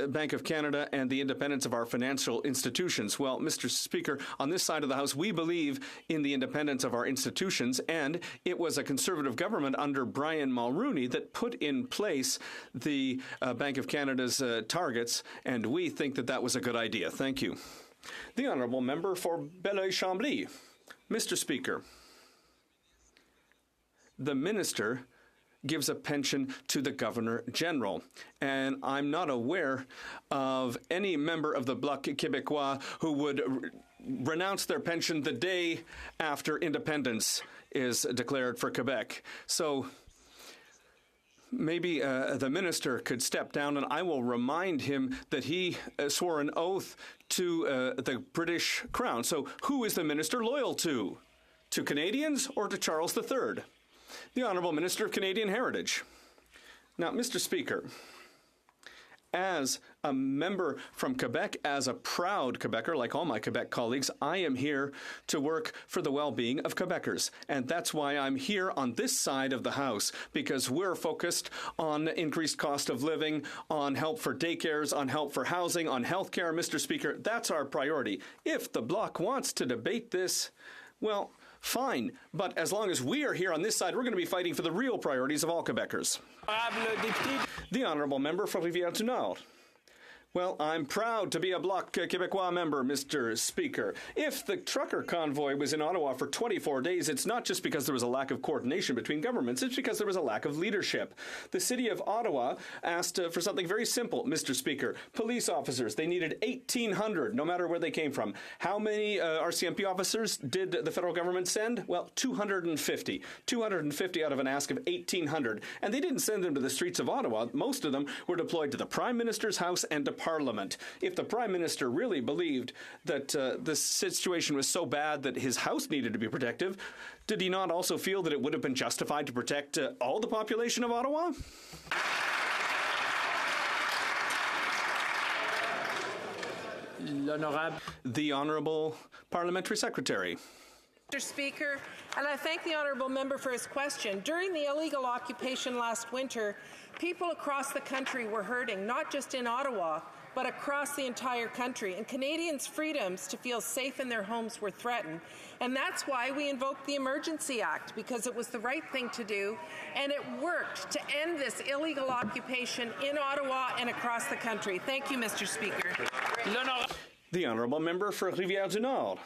Bank of Canada and the independence of our financial institutions. Well, Mr. Speaker, on this side of the House, we believe in the independence of our institutions, and it was a Conservative government under Brian Mulroney that put in place the Bank of Canada's targets, and we think that that was a good idea. Thank you. The Honourable Member for Belleuil-Chambly. Mr. Speaker, the minister gives a pension to the Governor General. And I'm not aware of any member of the Bloc Québécois who would renounce their pension the day after independence is declared for Quebec. So maybe the minister could step down, and I will remind him that he swore an oath to the British Crown. So who is the minister loyal to? To Canadians or to Charles III? The Honourable Minister of Canadian Heritage. Now, Mr. Speaker, as a member from Quebec, as a proud Quebecer, like all my Quebec colleagues, I am here to work for the well-being of Quebecers. And that's why I'm here on this side of the House, because we're focused on increased cost of living, on help for daycares, on help for housing, on health care. Mr. Speaker, that's our priority. If the Bloc wants to debate this, well, fine. But as long as we are here on this side, we're going to be fighting for the real priorities of all Quebecers. The Honourable Member for Rivière-du-Nord. Well, I'm proud to be a Bloc Québécois member, Mr. Speaker. If the trucker convoy was in Ottawa for 24 days, it's not just because there was a lack of coordination between governments, it's because there was a lack of leadership. The City of Ottawa asked for something very simple, Mr. Speaker. Police officers, they needed 1,800, no matter where they came from. How many RCMP officers did the federal government send? Well, 250. 250 out of an ask of 1,800. And they didn't send them to the streets of Ottawa. Most of them were deployed to the Prime Minister's house and to Parliament. If the Prime Minister really believed that the situation was so bad that his house needed to be protective, did he not also feel that it would have been justified to protect all the population of Ottawa? The Honourable Parliamentary Secretary. Mr. Speaker, and I thank the honourable member for his question. During the illegal occupation last winter, people across the country were hurting, not just in Ottawa, but across the entire country. And Canadians' freedoms to feel safe in their homes were threatened. And that's why we invoked the Emergency Act, because it was the right thing to do. And it worked to end this illegal occupation in Ottawa and across the country. Thank you, Mr. Speaker. The Honourable Member for Rivière-du-Nord.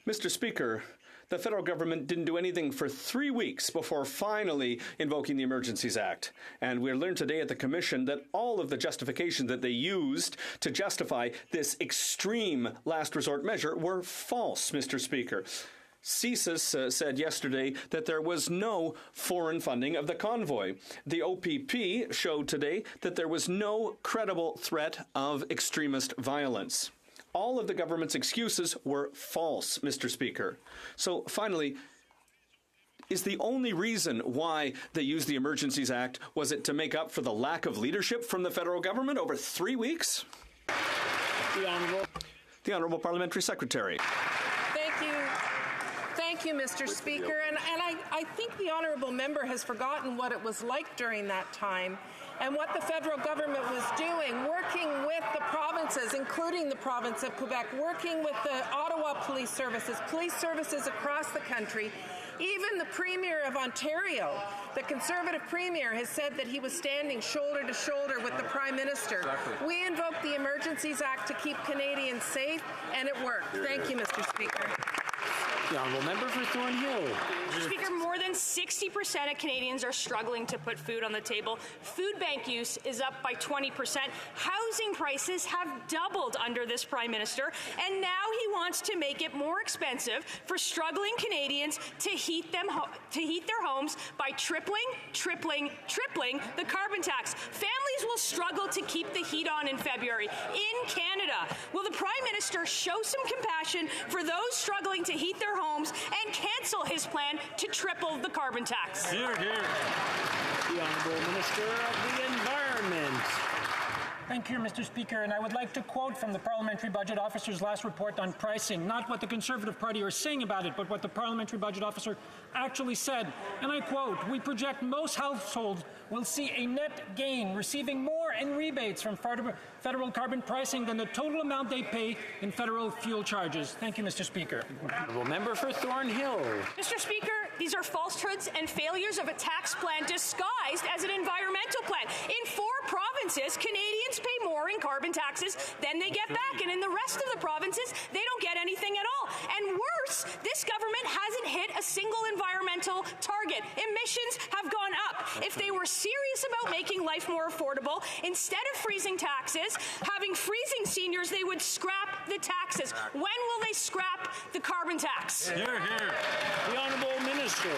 Mr. Speaker, the federal government didn't do anything for 3 weeks before finally invoking the Emergencies Act. And we learned today at the Commission that all of the justification that they used to justify this extreme last resort measure were false, Mr. Speaker. CSIS said yesterday that there was no foreign funding of the convoy. The OPP showed today that there was no credible threat of extremist violence. All of the government's excuses were false, Mr. Speaker. So finally, is the only reason why they used the Emergencies Act, was it to make up for the lack of leadership from the federal government over 3 weeks? The Honourable Parliamentary Secretary. Thank you, Mr. Speaker. And I think the honourable member has forgotten what it was like during that time and what the federal government was doing, working with the provinces, including the province of Quebec, working with the Ottawa police services across the country. Even the Premier of Ontario, the Conservative Premier, has said that he was standing shoulder to shoulder with the Prime Minister. Exactly. We invoked the Emergencies Act to keep Canadians safe, and it worked. Thank you, Mr. Speaker. The Honourable Member for Thornhill. Mr. Speaker, more than 60% of Canadians are struggling to put food on the table. Food bank use is up by 20%. Housing prices have doubled under this Prime Minister, and now he wants to make it more expensive for struggling Canadians to heat their homes by tripling the carbon tax. Families will struggle to keep the heat on in February. In Canada, will the Prime Minister show some compassion for those struggling to heat their homes and cancel his plan to triple the carbon tax? Hear, hear. The Honourable Minister of the Environment. Thank you, Mr. Speaker, and I would like to quote from the Parliamentary Budget Officer's last report on pricing, not what the Conservative Party are saying about it, but what the Parliamentary Budget Officer actually said. And I quote, "We project most households will see a net gain, receiving more in rebates from federal carbon pricing than the total amount they pay in federal fuel charges." Thank you, Mr. Speaker. Honourable Member for Thornhill. Mr. Speaker, these are falsehoods and failures of a tax plan disguised as an environmental plan. In 4 provinces, Canadians pay more in carbon taxes, then they get back. And in the rest of the provinces, they don't get anything at all. And worse, this government hasn't hit a single environmental target. Emissions have gone up. If they were serious about making life more affordable, instead of freezing taxes, having freezing seniors, they would scrap the taxes. When will they scrap the carbon tax? Hear, hear. The Honourable Minister.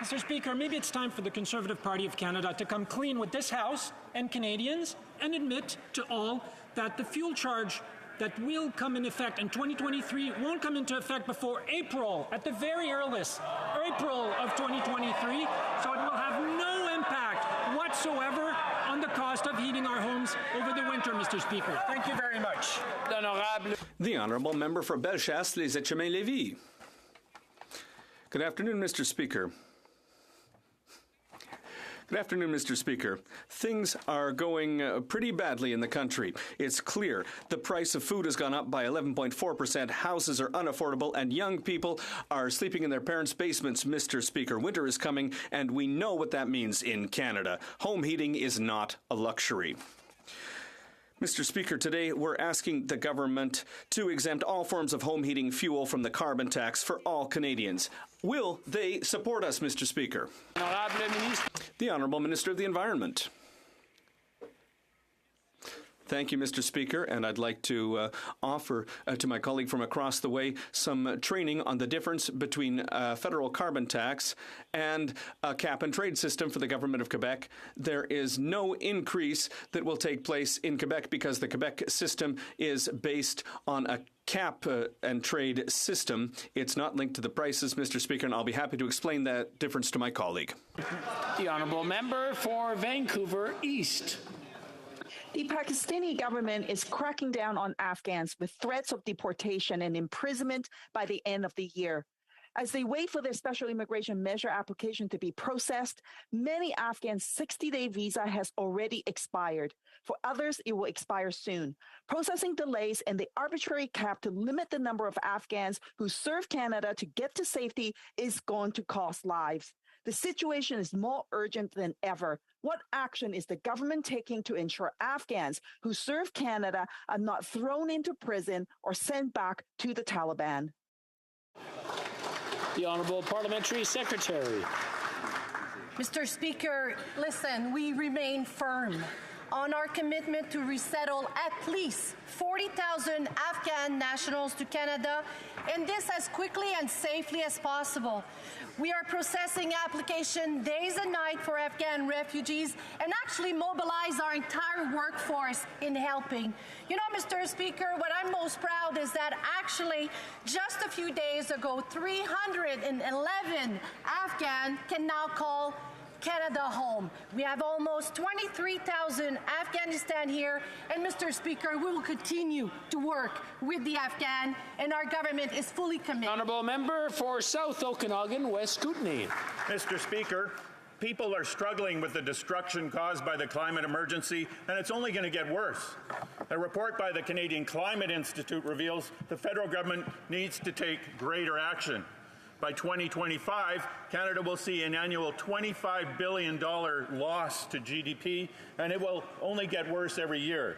Mr. Speaker, maybe it's time for the Conservative Party of Canada to come clean with this House and Canadians and admit to all that the fuel charge that will come in effect in 2023 won't come into effect before April, at the very earliest, April of 2023, so it will have no impact whatsoever on the cost of heating our homes over the winter, Mr. Speaker. Thank you very much. The Honourable Member for Bellechasse-les-Etchemins-Lévis. Good afternoon, Mr. Speaker. Good afternoon, Mr. Speaker. Things are going pretty badly in the country. It's clear the price of food has gone up by 11.4%, houses are unaffordable, and young people are sleeping in their parents' basements, Mr. Speaker. Winter is coming, and we know what that means in Canada. Home heating is not a luxury. Mr. Speaker, today we're asking the government to exempt all forms of home heating fuel from the carbon tax for all Canadians. Will they support us, Mr. Speaker? The Honourable Minister of the Environment. Thank you, Mr. Speaker, and I'd like to offer to my colleague from across the way some training on the difference between a federal carbon tax and a cap-and-trade system for the Government of Quebec. There is no increase that will take place in Quebec because the Quebec system is based on a cap-and-trade system. It's not linked to the prices, Mr. Speaker, and I'll be happy to explain that difference to my colleague. The Honourable Member for Vancouver East. The Pakistani government is cracking down on Afghans with threats of deportation and imprisonment by the end of the year. As they wait for their special immigration measure application to be processed, many Afghans' 60-day visa has already expired. For others, it will expire soon. Processing delays and the arbitrary cap to limit the number of Afghans who serve Canada to get to safety is going to cost lives. The situation is more urgent than ever. What action is the government taking to ensure Afghans who serve Canada are not thrown into prison or sent back to the Taliban? The Honourable Parliamentary Secretary. Mr. Speaker, listen, we remain firm on our commitment to resettle at least 40,000 Afghan nationals to Canada, and this as quickly and safely as possible. We are processing application days and night for Afghan refugees and actually mobilize our entire workforce in helping. You know, Mr. Speaker, what I'm most proud is that actually just a few days ago, 311 Afghan can now call Canada home. We have almost 23,000 Afghanistan here, and Mr. Speaker, we will continue to work with the Afghan, and our government is fully committed. Honourable Member for South Okanagan, West Kootenay. Mr. Speaker, people are struggling with the destruction caused by the climate emergency, and it's only going to get worse. A report by the Canadian Climate Institute reveals the federal government needs to take greater action. By 2025, Canada will see an annual $25 billion loss to GDP, and it will only get worse every year.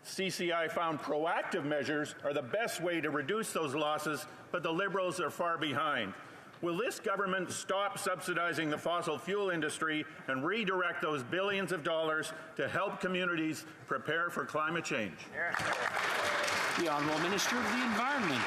CCI found proactive measures are the best way to reduce those losses, but the Liberals are far behind. Will this government stop subsidizing the fossil fuel industry and redirect those billions of dollars to help communities prepare for climate change? The Honourable Minister of the Environment.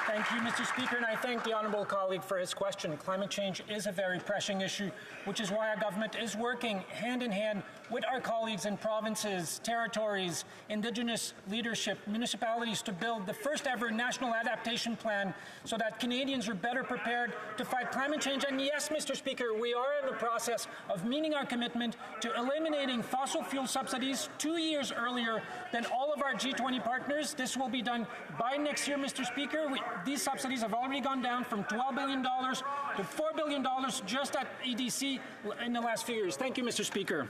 Thank you, Mr. Speaker, and I thank the honourable colleague for his question. Climate change is a very pressing issue, which is why our government is working hand in hand with our colleagues in provinces, territories, Indigenous leadership, municipalities to build the first ever national adaptation plan so that Canadians are better prepared to fight climate change. And yes, Mr. Speaker, we are in the process of meeting our commitment to eliminating fossil fuel subsidies 2 years earlier than all of our G20 partners. This will be done by next year, Mr. Speaker. These subsidies have already gone down from $12 billion to $4 billion just at EDC in the last few years. Thank you, Mr. Speaker.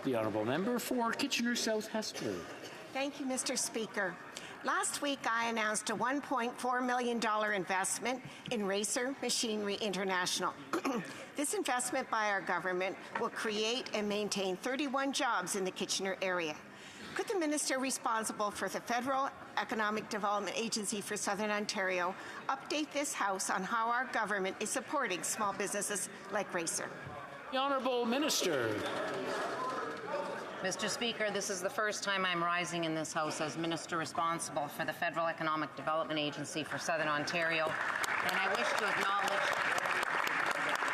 The Honourable Member for Kitchener South Hesper. Thank you, Mr. Speaker. Last week, I announced a $1.4 million investment in Racer Machinery International. This investment by our government will create and maintain 31 jobs in the Kitchener area. Could the minister responsible for the Federal Economic Development Agency for Southern Ontario update this House on how our government is supporting small businesses like Racer? The Honourable Minister. Mr. Speaker, this is the first time I'm rising in this House as Minister responsible for the Federal Economic Development Agency for Southern Ontario, and I wish to acknowledge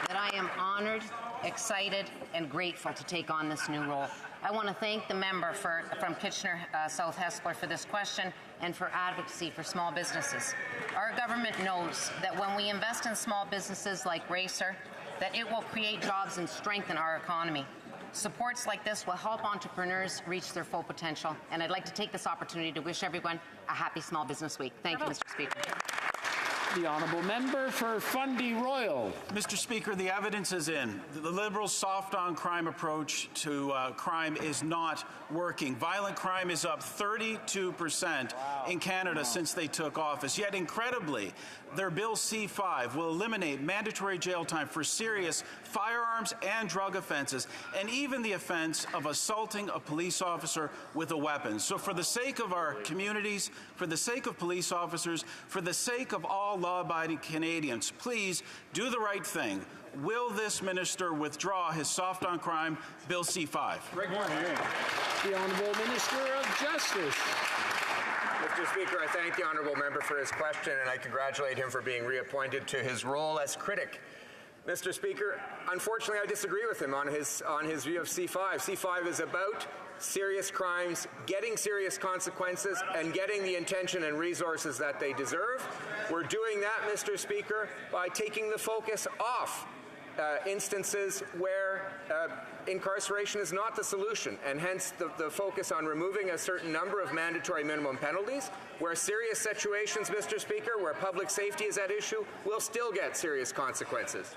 that I am honoured, excited, and grateful to take on this new role. I want to thank the member from Kitchener South Hespeler for this question and for advocacy for small businesses. Our government knows that when we invest in small businesses like Racer, that it will create jobs and strengthen our economy. Supports like this will help entrepreneurs reach their full potential, and I'd like to take this opportunity to wish everyone a happy Small Business Week. Thank you, Mr. Speaker. The Honourable Member for Fundy Royal. Mr. Speaker, the evidence is in. The Liberals' soft-on-crime approach to crime is not working. Violent crime is up 32% in Canada since they took office. Yet, incredibly, their Bill C-5 will eliminate mandatory jail time for serious firearms and drug offenses, and even the offense of assaulting a police officer with a weapon. So for the sake of our communities, for the sake of police officers, for the sake of all law-abiding Canadians, please do the right thing. Will this minister withdraw his soft-on-crime Bill C-5? The Honourable Minister of Justice. Mr. Speaker, I thank the honourable member for his question, and I congratulate him for being reappointed to his role as critic. Mr. Speaker, unfortunately, I disagree with him on his view of C-5. C-5 is about serious crimes, getting serious consequences, and getting the attention and resources that they deserve. We're doing that, Mr. Speaker, by taking the focus off instances where incarceration is not the solution, and hence the focus on removing a certain number of mandatory minimum penalties, where serious situations, Mr. Speaker, where public safety is at issue, will still get serious consequences.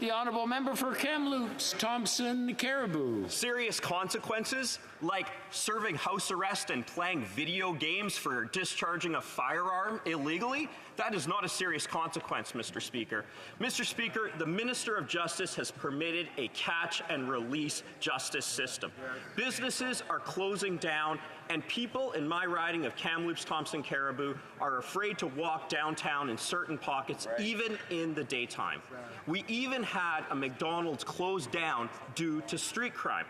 The Honourable Member for Kamloops, Thompson Caribou. Serious consequences like serving house arrest and playing video games for discharging a firearm illegally? That is not a serious consequence, Mr. Speaker. Mr. Speaker, the Minister of Justice has permitted a catch and release justice system. Businesses are closing down, and people in my riding of Kamloops, Thompson Caribou are afraid to walk downtown in certain pockets, even in the daytime. We even had a McDonald's closed down due to street crime.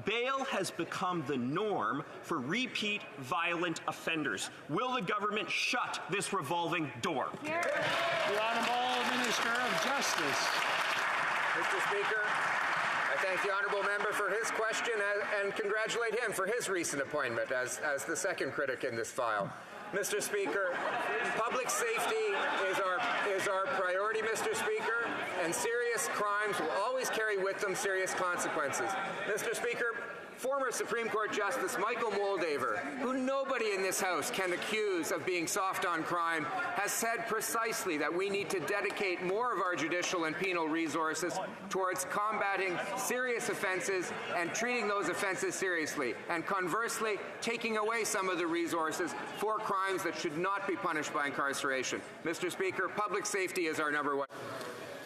Bail has become the norm for repeat violent offenders. Will the government shut this revolving door? The Honourable Minister of Justice. Mr. Speaker, I thank the honourable member for his question and congratulate him for his recent appointment as the second critic in this file. Mr. Speaker, public safety is our priority, Mr. Speaker, and serious crimes will always carry with them serious consequences. Mr. Speaker, former Supreme Court Justice Michael Moldaver, who nobody in this House can accuse of being soft on crime, has said precisely that we need to dedicate more of our judicial and penal resources towards combating serious offences and treating those offences seriously, and conversely, taking away some of the resources for crimes that should not be punished by incarceration. Mr. Speaker, public safety is our number one.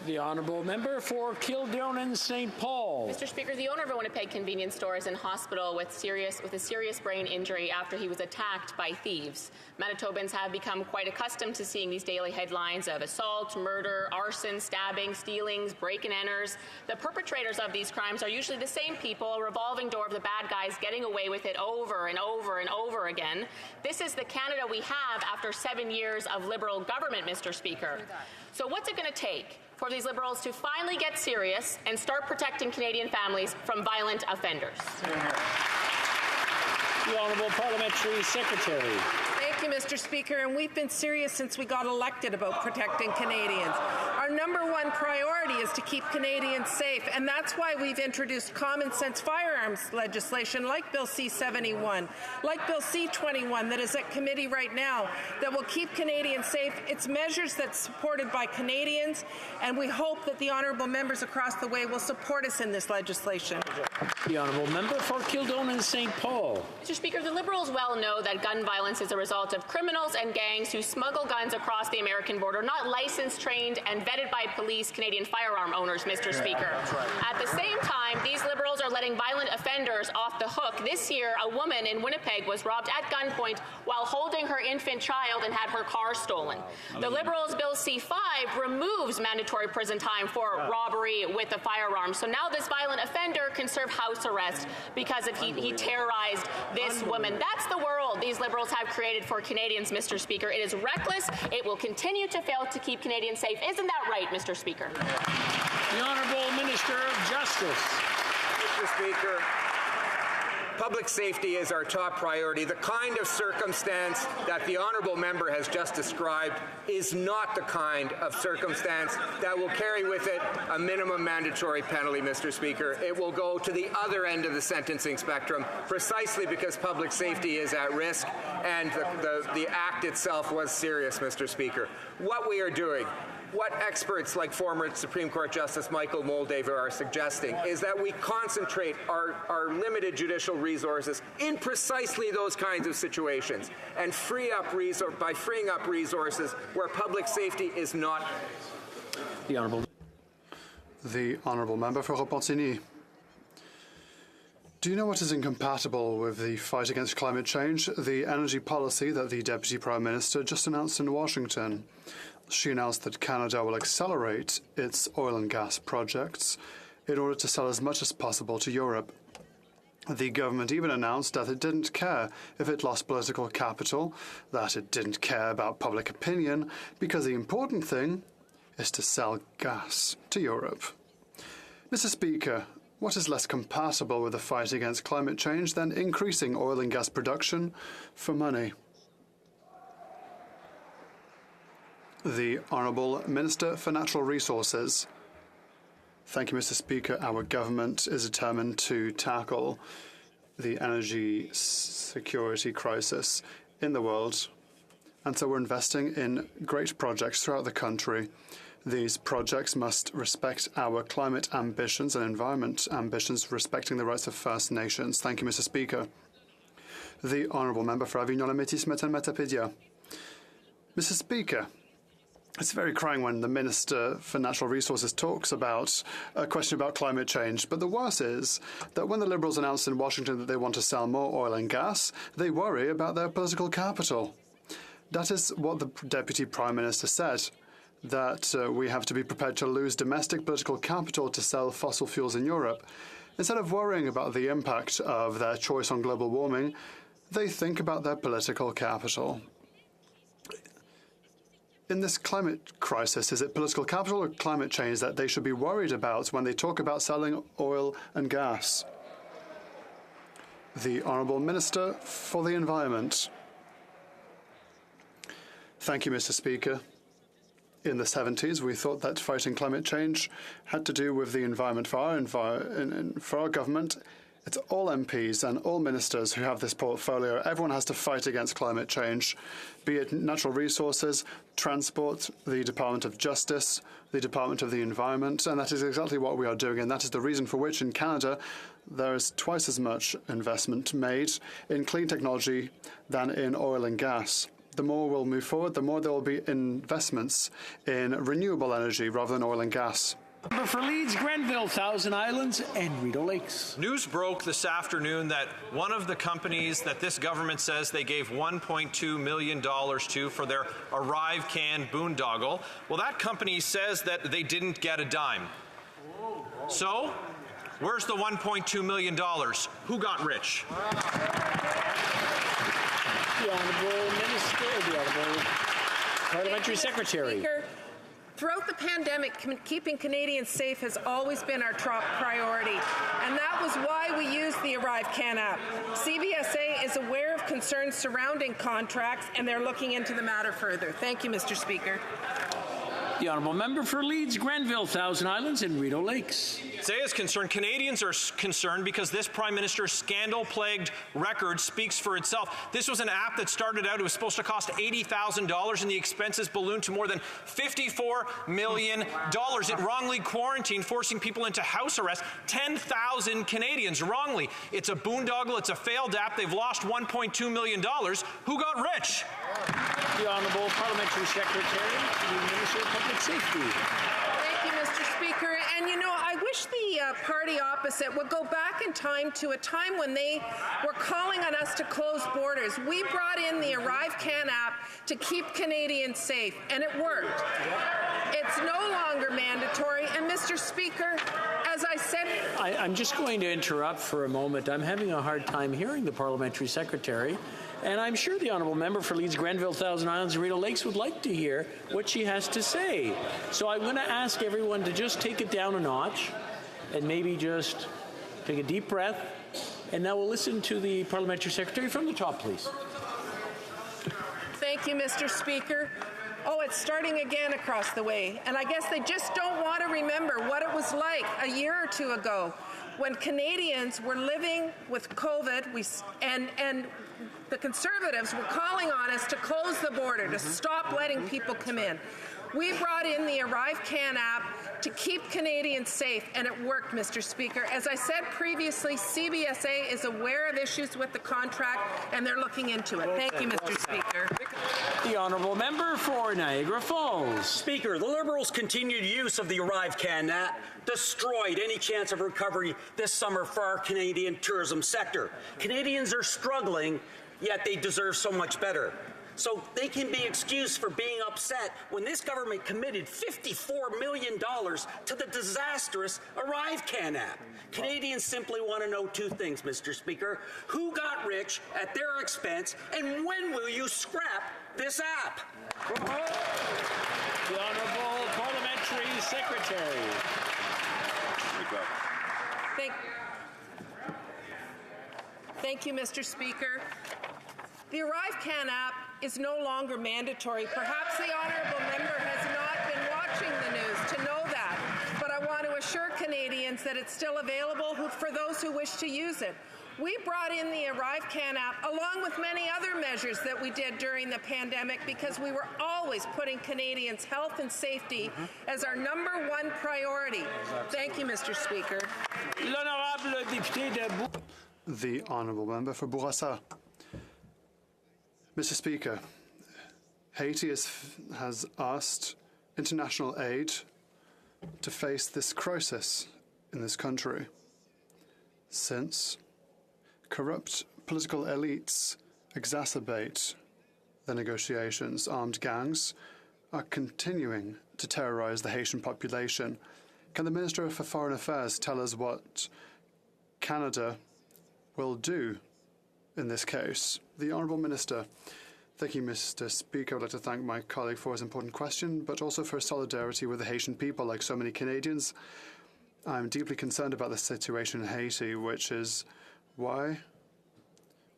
The Honourable Member for Kildonan St. Paul. Mr. Speaker, the owner of a Winnipeg convenience store is in hospital with a serious brain injury after he was attacked by thieves. Manitobans have become quite accustomed to seeing these daily headlines of assault, murder, arson, stabbing, stealings, break-and-enters. The perpetrators of these crimes are usually the same people, a revolving door of the bad guys getting away with it over and over and over again. This is the Canada we have after 7 years of Liberal government, Mr. Speaker. So what's it going to take for these Liberals to finally get serious and start protecting Canadian families from violent offenders? The Honourable Parliamentary Secretary. Thank you, Mr. Speaker, and we've been serious since we got elected about protecting Canadians. Our number one priority is to keep Canadians safe, and that's why we've introduced common sense firearms legislation like Bill C-71, like Bill C-21 that is at committee right now that will keep Canadians safe. It's measures that's supported by Canadians, and we hope that the honourable members across the way will support us in this legislation. The honourable member for Kildonan and St. Paul. Mr. Speaker, the Liberals well know that gun violence is a result of criminals and gangs who smuggle guns across the American border, not licensed, trained, and vetted by police Canadian firearm owners, Mr. Speaker. At the same time, these Liberals are letting violent offenders off the hook. This year, a woman in Winnipeg was robbed at gunpoint while holding her infant child and had her car stolen. The Liberals' Bill C-5 removes mandatory prison time for robbery with a firearm. So now this violent offender can serve house arrest because he terrorized this woman. That's the world these Liberals have created for Canadians, Mr. Speaker. It is reckless. It will continue to fail to keep Canadians safe. Isn't that right, Mr. Speaker? The Honourable Minister of Justice. Mr. Speaker, public safety is our top priority. The kind of circumstance that the honourable member has just described is not the kind of circumstance that will carry with it a minimum mandatory penalty, Mr. Speaker. It will go to the other end of the sentencing spectrum precisely because public safety is at risk and the act itself was serious, Mr. Speaker. What we are doing, what experts like former Supreme Court Justice Michael Moldaver are suggesting is that we concentrate our limited judicial resources in precisely those kinds of situations and by freeing up resources where public safety is not. The Honourable Member for Repentigny. Do you know what is incompatible with the fight against climate change? The energy policy that the Deputy Prime Minister just announced in Washington. She announced that Canada will accelerate its oil and gas projects in order to sell as much as possible to Europe. The government even announced that it didn't care if it lost political capital, that it didn't care about public opinion, because the important thing is to sell gas to Europe. Mr. Speaker, what is less compatible with the fight against climate change than increasing oil and gas production for money? The Honourable Minister for Natural Resources. Thank you, Mr. Speaker. Our government is determined to tackle the energy security crisis in the world, and so we're investing in great projects throughout the country. These projects must respect our climate ambitions and environment ambitions, respecting the rights of First Nations. Thank you, Mr. Speaker. The Honourable Member for Avignon-Métis and Matapédia. Mr. Speaker, it's very crying when the Minister for Natural Resources talks about a question about climate change. But the worst is that when the Liberals announced in Washington that they want to sell more oil and gas, they worry about their political capital. That is what the Deputy Prime Minister said, that we have to be prepared to lose domestic political capital to sell fossil fuels in Europe. Instead of worrying about the impact of their choice on global warming, they think about their political capital. In this climate crisis, is it political capital or climate change that they should be worried about when they talk about selling oil and gas? The Honourable Minister for the Environment. Thank you, Mr. Speaker. In the 70s, we thought that fighting climate change had to do with the environment. For our government, it's all MPs and all ministers who have this portfolio. Everyone has to fight against climate change, be it natural resources, transport, the Department of Justice, the Department of the Environment, and that is exactly what we are doing. And that is the reason for which in Canada there is twice as much investment made in clean technology than in oil and gas. The more we'll move forward, the more there will be investments in renewable energy rather than oil and gas. Member for Leeds, Grenville, Thousand Islands, and Rideau Lakes. News broke this afternoon that one of the companies that this government says they gave $1.2 million to for their Arrive Can boondoggle, well, that company says that they didn't get a dime. So, where's the $1.2 million? Who got rich? The Honourable Minister, the Honourable Parliamentary Secretary. Speaker, throughout the pandemic, keeping Canadians safe has always been our top priority, and that was why we used the Arrive Can app. CBSA is aware of concerns surrounding contracts, and they're looking into the matter further. Thank you, Mr. Speaker. The honourable member for Leeds, Grenville, Thousand Islands and Rideau Lakes. Say is concerned. Canadians are concerned because this Prime Minister's scandal-plagued record speaks for itself. This was an app that started out, it was supposed to cost $80,000 and the expenses ballooned to more than $54 million. It wrongly quarantined, forcing people into house arrest. 10,000 Canadians wrongly. It's a boondoggle, it's a failed app. They've lost $1.2 million. Who got rich? The Honourable Parliamentary Secretary to the Minister of Public Safety. Thank you, Mr. Speaker. And you know, I wish the party opposite would go back in time to a time when they were calling on us to close borders. We brought in the ArriveCan app to keep Canadians safe, and it worked. It's no longer mandatory. And Mr. Speaker, as I said... I'm just going to interrupt for a moment. I'm having a hard time hearing the Parliamentary Secretary. And I'm sure the honourable member for Leeds, Grenville, Thousand Islands and Rideau Lakes would like to hear what she has to say. So I'm going to ask everyone to just take it down a notch and maybe just take a deep breath. And now we'll listen to the Parliamentary Secretary from the top, please. Thank you, Mr. Speaker. Oh, it's starting again across the way. And I guess they just don't want to remember what it was like a year or two ago when Canadians were living with COVID and the Conservatives were calling on us to close the border, to stop letting people come in. We brought in the ArriveCan app to keep Canadians safe, and it worked, Mr. Speaker. As I said previously, CBSA is aware of issues with the contract, and they're looking into it. Thank you, Mr. Speaker. The honourable member for Niagara Falls. Speaker, the Liberals' continued use of the ArriveCan app destroyed any chance of recovery this summer for our Canadian tourism sector. Canadians are struggling, yet they deserve so much better. So they can be excused for being upset when this government committed $54 million to the disastrous ArriveCan app. Canadians simply want to know two things, Mr. Speaker. Who got rich at their expense, and when will you scrap this app? The Honourable Parliamentary Secretary. Thank you, Mr. Speaker. The ArriveCan app is no longer mandatory. Perhaps the honourable member has not been watching the news to know that, but I want to assure Canadians that it's still available for those who wish to use it. We brought in the ArriveCan app along with many other measures that we did during the pandemic because we were always putting Canadians' health and safety as our #1 priority. Thank you, Mr. Speaker. The honourable member for Bourassa. Mr. Speaker, Haiti has asked international aid to face this crisis in this country since corrupt political elites exacerbate the negotiations. Armed gangs are continuing to terrorize the Haitian population. Can the Minister for Foreign Affairs tell us what Canada will do in this case? The Honourable Minister. Thank you, Mr. Speaker. I would like to thank my colleague for his important question, but also for his solidarity with the Haitian people. Like so many Canadians, I'm deeply concerned about the situation in Haiti, which is why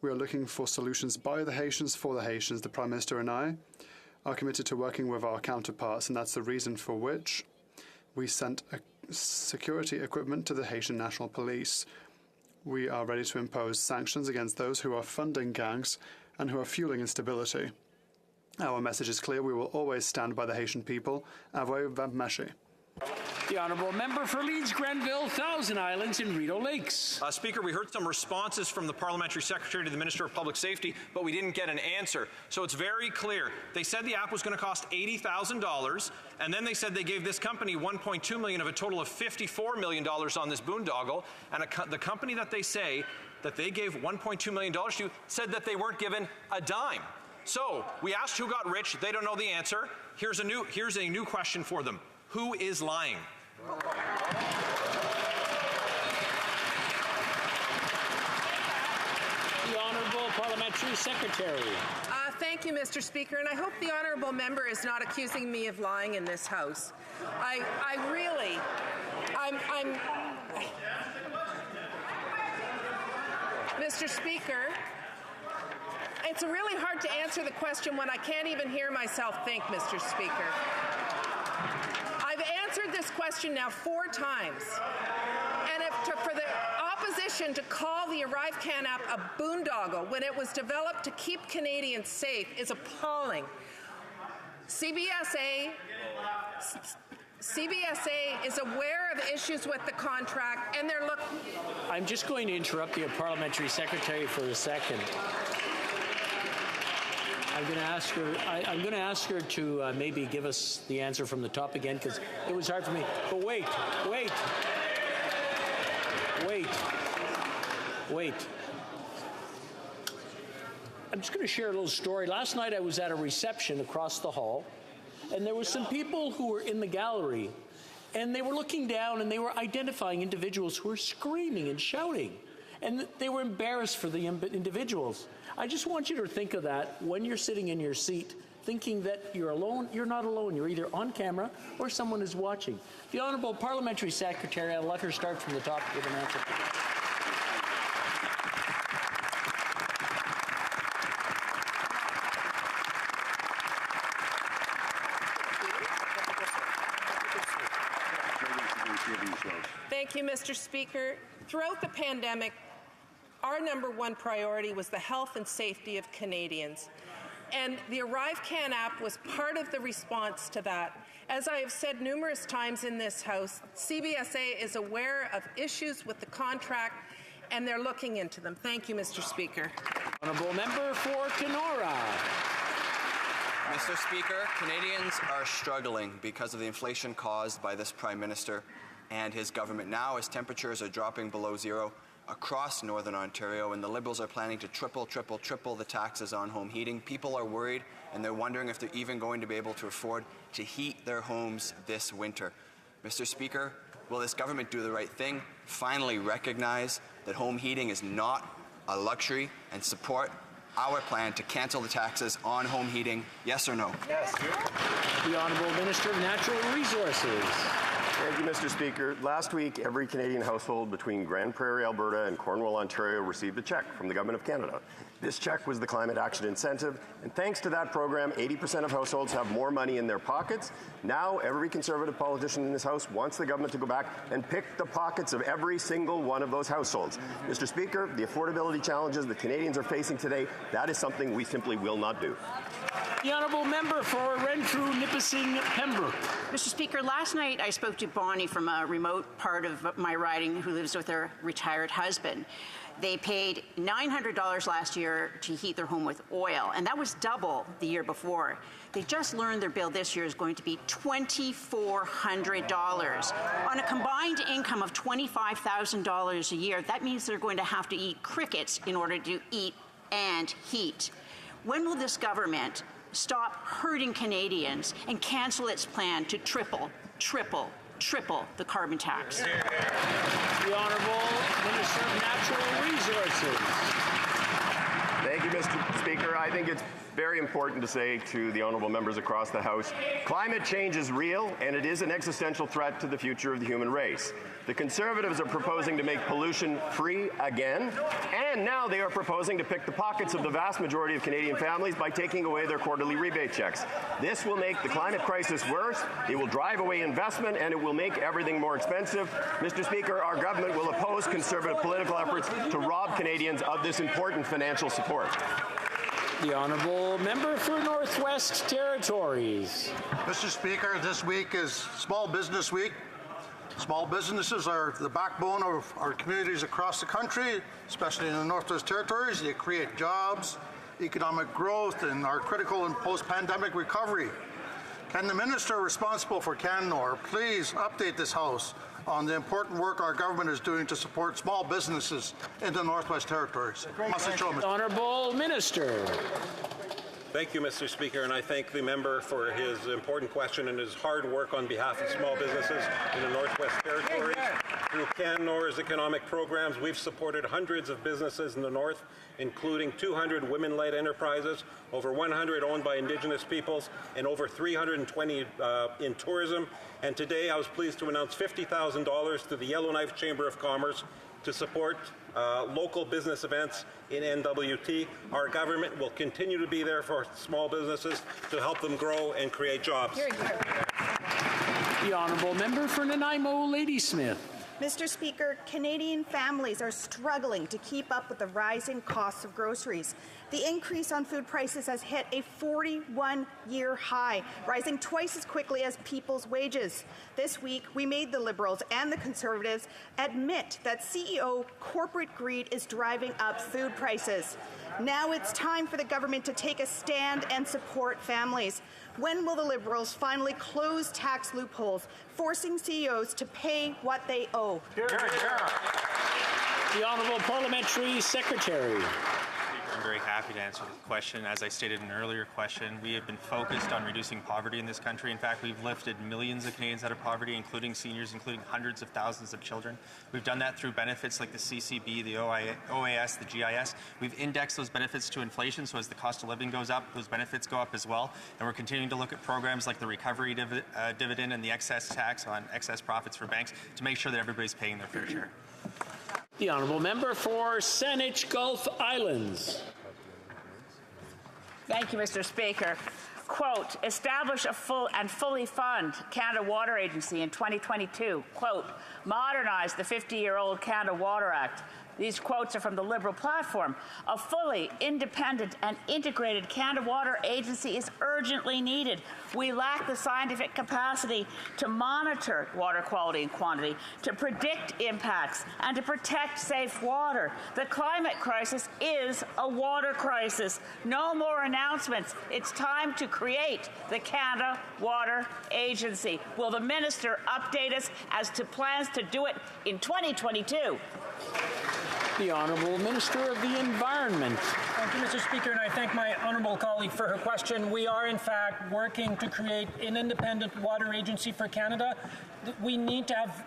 we are looking for solutions by the Haitians for the Haitians. The Prime Minister and I are committed to working with our counterparts, and that's the reason for which we sent security equipment to the Haitian National Police. We are ready to impose sanctions against those who are funding gangs and who are fueling instability. Our message is clear. We will always stand by the Haitian people. Avoy Vammeshi. The honourable member for Leeds, Grenville, Thousand Islands and Rideau Lakes. Speaker, we heard some responses from the Parliamentary Secretary to the Minister of Public Safety, but we didn't get an answer. So it's very clear. They said the app was going to cost $80,000, and then they said they gave this company $1.2 million of a total of $54 million on this boondoggle, and the company that they say that they gave $1.2 million to said that they weren't given a dime. So we asked who got rich. They don't know the answer. Here's a new question for them. Who is lying? The Honourable Parliamentary Secretary. Thank you, Mr. Speaker, and I hope the honourable member is not accusing me of lying in this House. Mr. Speaker, it's really hard to answer the question when I can't even hear myself think, Mr. Speaker. this question now 4 times. And for the opposition to call the ArriveCan app a boondoggle when it was developed to keep Canadians safe is appalling. CBSA is aware of issues with the contract, and they're looking. I'm just going to interrupt the parliamentary secretary for a second. I'm going to ask her to maybe give us the answer from the top again, because it was hard for me. But wait. I'm just going to share a little story. Last night I was at a reception across the hall, and there were some people who were in the gallery, and they were looking down and they were identifying individuals who were screaming and shouting, and they were embarrassed for the individuals. I just want you to think of that when you're sitting in your seat, thinking that you're alone. You're not alone. You're either on camera or someone is watching. The Honourable Parliamentary Secretary, I'll let her start from the top with an answer. Thank you, Mr. Speaker. Throughout the pandemic, our #1 priority was the health and safety of Canadians. And the ArriveCan app was part of the response to that. As I have said numerous times in this House, CBSA is aware of issues with the contract, and they're looking into them. Thank you, Mr. Speaker. Honourable Member for Kenora. Mr. Speaker, Canadians are struggling because of the inflation caused by this Prime Minister and his government now, as temperatures are dropping below zero across Northern Ontario, and the Liberals are planning to triple the taxes on home heating. People are worried, and they're wondering if they're even going to be able to afford to heat their homes this winter. Mr. Speaker, will this government do the right thing, finally recognize that home heating is not a luxury, and support our plan to cancel the taxes on home heating? Yes or no? Yes. The Honourable Minister of Natural Resources. Thank you, Mr. Speaker. Last week, every Canadian household between Grand Prairie, Alberta and Cornwall, Ontario received a check from the Government of Canada. This check was the Climate Action Incentive, and thanks to that program, 80% of households have more money in their pockets. Now, every Conservative politician in this House wants the government to go back and pick the pockets of every single one of those households. Mr. Speaker, the affordability challenges that Canadians are facing today, that is something we simply will not do. The Honourable Member for Renfrew, Nipissing, Pembroke. Mr. Speaker, last night I spoke to Bonnie from a remote part of my riding who lives with her retired husband. They paid $900 last year to heat their home with oil, and that was double the year before. They just learned their bill this year is going to be $2,400. On a combined income of $25,000 a year, that means they're going to have to eat crickets in order to eat and heat. When will this government stop hurting Canadians and cancel its plan to triple the carbon tax? The Honourable Minister of Natural Resources. Thank you, Mr. Speaker. I think it's very important to say to the honourable members across the House, climate change is real, and it is an existential threat to the future of the human race. The Conservatives are proposing to make pollution free again, and now they are proposing to pick the pockets of the vast majority of Canadian families by taking away their quarterly rebate checks. This will make the climate crisis worse, it will drive away investment, and it will make everything more expensive. Mr. Speaker, our government will oppose Conservative political efforts to rob Canadians of this important financial support. The Honourable Member for Northwest Territories. Mr. Speaker, this week is Small Business Week. Small businesses are the backbone of our communities across the country, especially in the Northwest Territories. They create jobs, economic growth, and are critical in post-pandemic recovery. Can the minister responsible for Canmore please update this House on the important work our government is doing to support small businesses in the Northwest Territories? Honourable Minister. Thank you, Mr. Speaker, and I thank the member for his important question and his hard work on behalf of small businesses in the Northwest Territories. Through Canmore's economic programs, we've supported hundreds of businesses in the North, including 200 women-led enterprises, over 100 owned by Indigenous peoples, and over 320 in tourism. And today I was pleased to announce $50,000 to the Yellowknife Chamber of Commerce to support local business events in NWT. Our government will continue to be there for small businesses to help them grow and create jobs. Here. The honourable member for Nanaimo Ladysmith. Mr. Speaker, Canadian families are struggling to keep up with the rising costs of groceries. The increase on food prices has hit a 41-year high, rising twice as quickly as people's wages. This week, we made the Liberals and the Conservatives admit that CEO corporate greed is driving up food prices. Now it's time for the government to take a stand and support families. When will the Liberals finally close tax loopholes, forcing CEOs to pay what they owe? The Honourable Parliamentary Secretary. I'm very happy to answer the question. As I stated in an earlier question, we have been focused on reducing poverty in this country. In fact, we've lifted millions of Canadians out of poverty, including seniors, including hundreds of thousands of children. We've done that through benefits like the CCB, the OAS, the GIS. We've indexed those benefits to inflation, so as the cost of living goes up, those benefits go up as well. And we're continuing to look at programs like the recovery dividend and the excess tax on excess profits for banks to make sure that everybody's paying their fair share. The honourable member for Saanich Gulf Islands. Thank you, Mr. Speaker. Quote, establish a full and fully fund Canada Water Agency in 2022. Quote, modernize the 50-year-old Canada Water Act. These quotes are from the Liberal platform. A fully independent and integrated Canada Water Agency is urgently needed. We lack the scientific capacity to monitor water quality and quantity, to predict impacts, and to protect safe water. The climate crisis is a water crisis. No more announcements. It's time to create the Canada Water Agency. Will the minister update us as to plans to do it in 2022? The Honourable Minister of the Environment. Thank you, Mr. Speaker, and I thank my honourable colleague for her question. We are, in fact, working to create an independent water agency for Canada. We need to have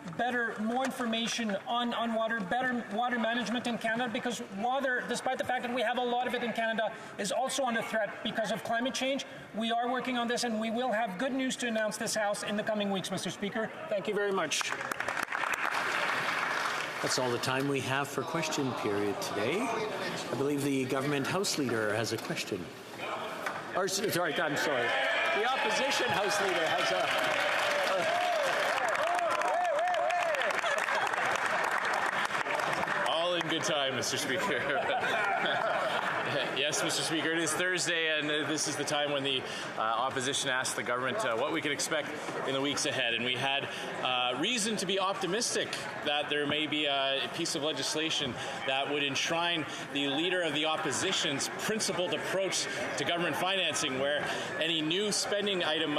more information on water, better water management in Canada, because water, despite the fact that we have a lot of it in Canada, is also under threat because of climate change. We are working on this, and we will have good news to announce this House in the coming weeks, Mr. Speaker. Thank you very much. That's all the time we have for question period today. I believe the Government House Leader has a question. Or, sorry, I'm sorry. The Opposition House Leader has a... All in good time, Mr. Speaker. Yes, Mr. Speaker, it is Thursday, and this is the time when the opposition asked the government what we could expect in the weeks ahead. And we had reason to be optimistic that there may be a piece of legislation that would enshrine the Leader of the Opposition's principled approach to government financing, where any new spending item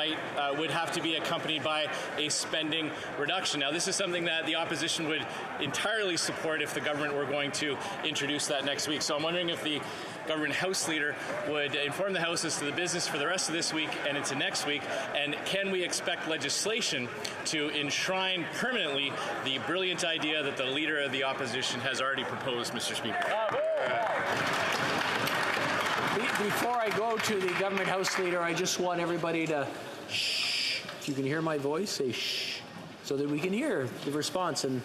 would have to be accompanied by a spending reduction. Now, this is something that the opposition would entirely support if the government were going to introduce that next week. So I'm wondering if the Government House Leader would inform the House as to the business for the rest of this week and into next week, and can we expect legislation to enshrine permanently the brilliant idea that the Leader of the Opposition has already proposed, Mr. Speaker? Before I go to the Government House Leader, I just want everybody to shh. If you can hear my voice, say shh, so that we can hear the response, and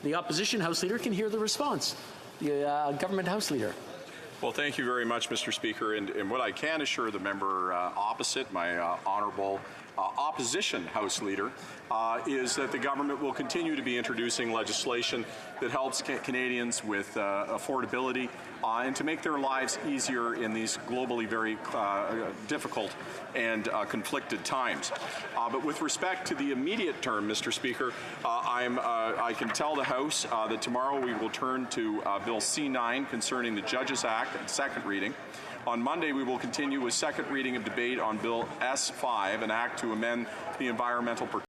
the Opposition House Leader can hear the response. The Government House Leader. Well, thank you very much, Mr. Speaker. And what I can assure the member opposite, my honourable opposition House Leader, is that the government will continue to be introducing legislation that helps Canadians with affordability and to make their lives easier in these globally very difficult and conflicted times. But with respect to the immediate term, Mr. Speaker, I can tell the House that tomorrow we will turn to Bill C-9 concerning the Judges Act and second reading. On Monday, we will continue with second reading of debate on Bill S-5, an act to amend the Environmental Protection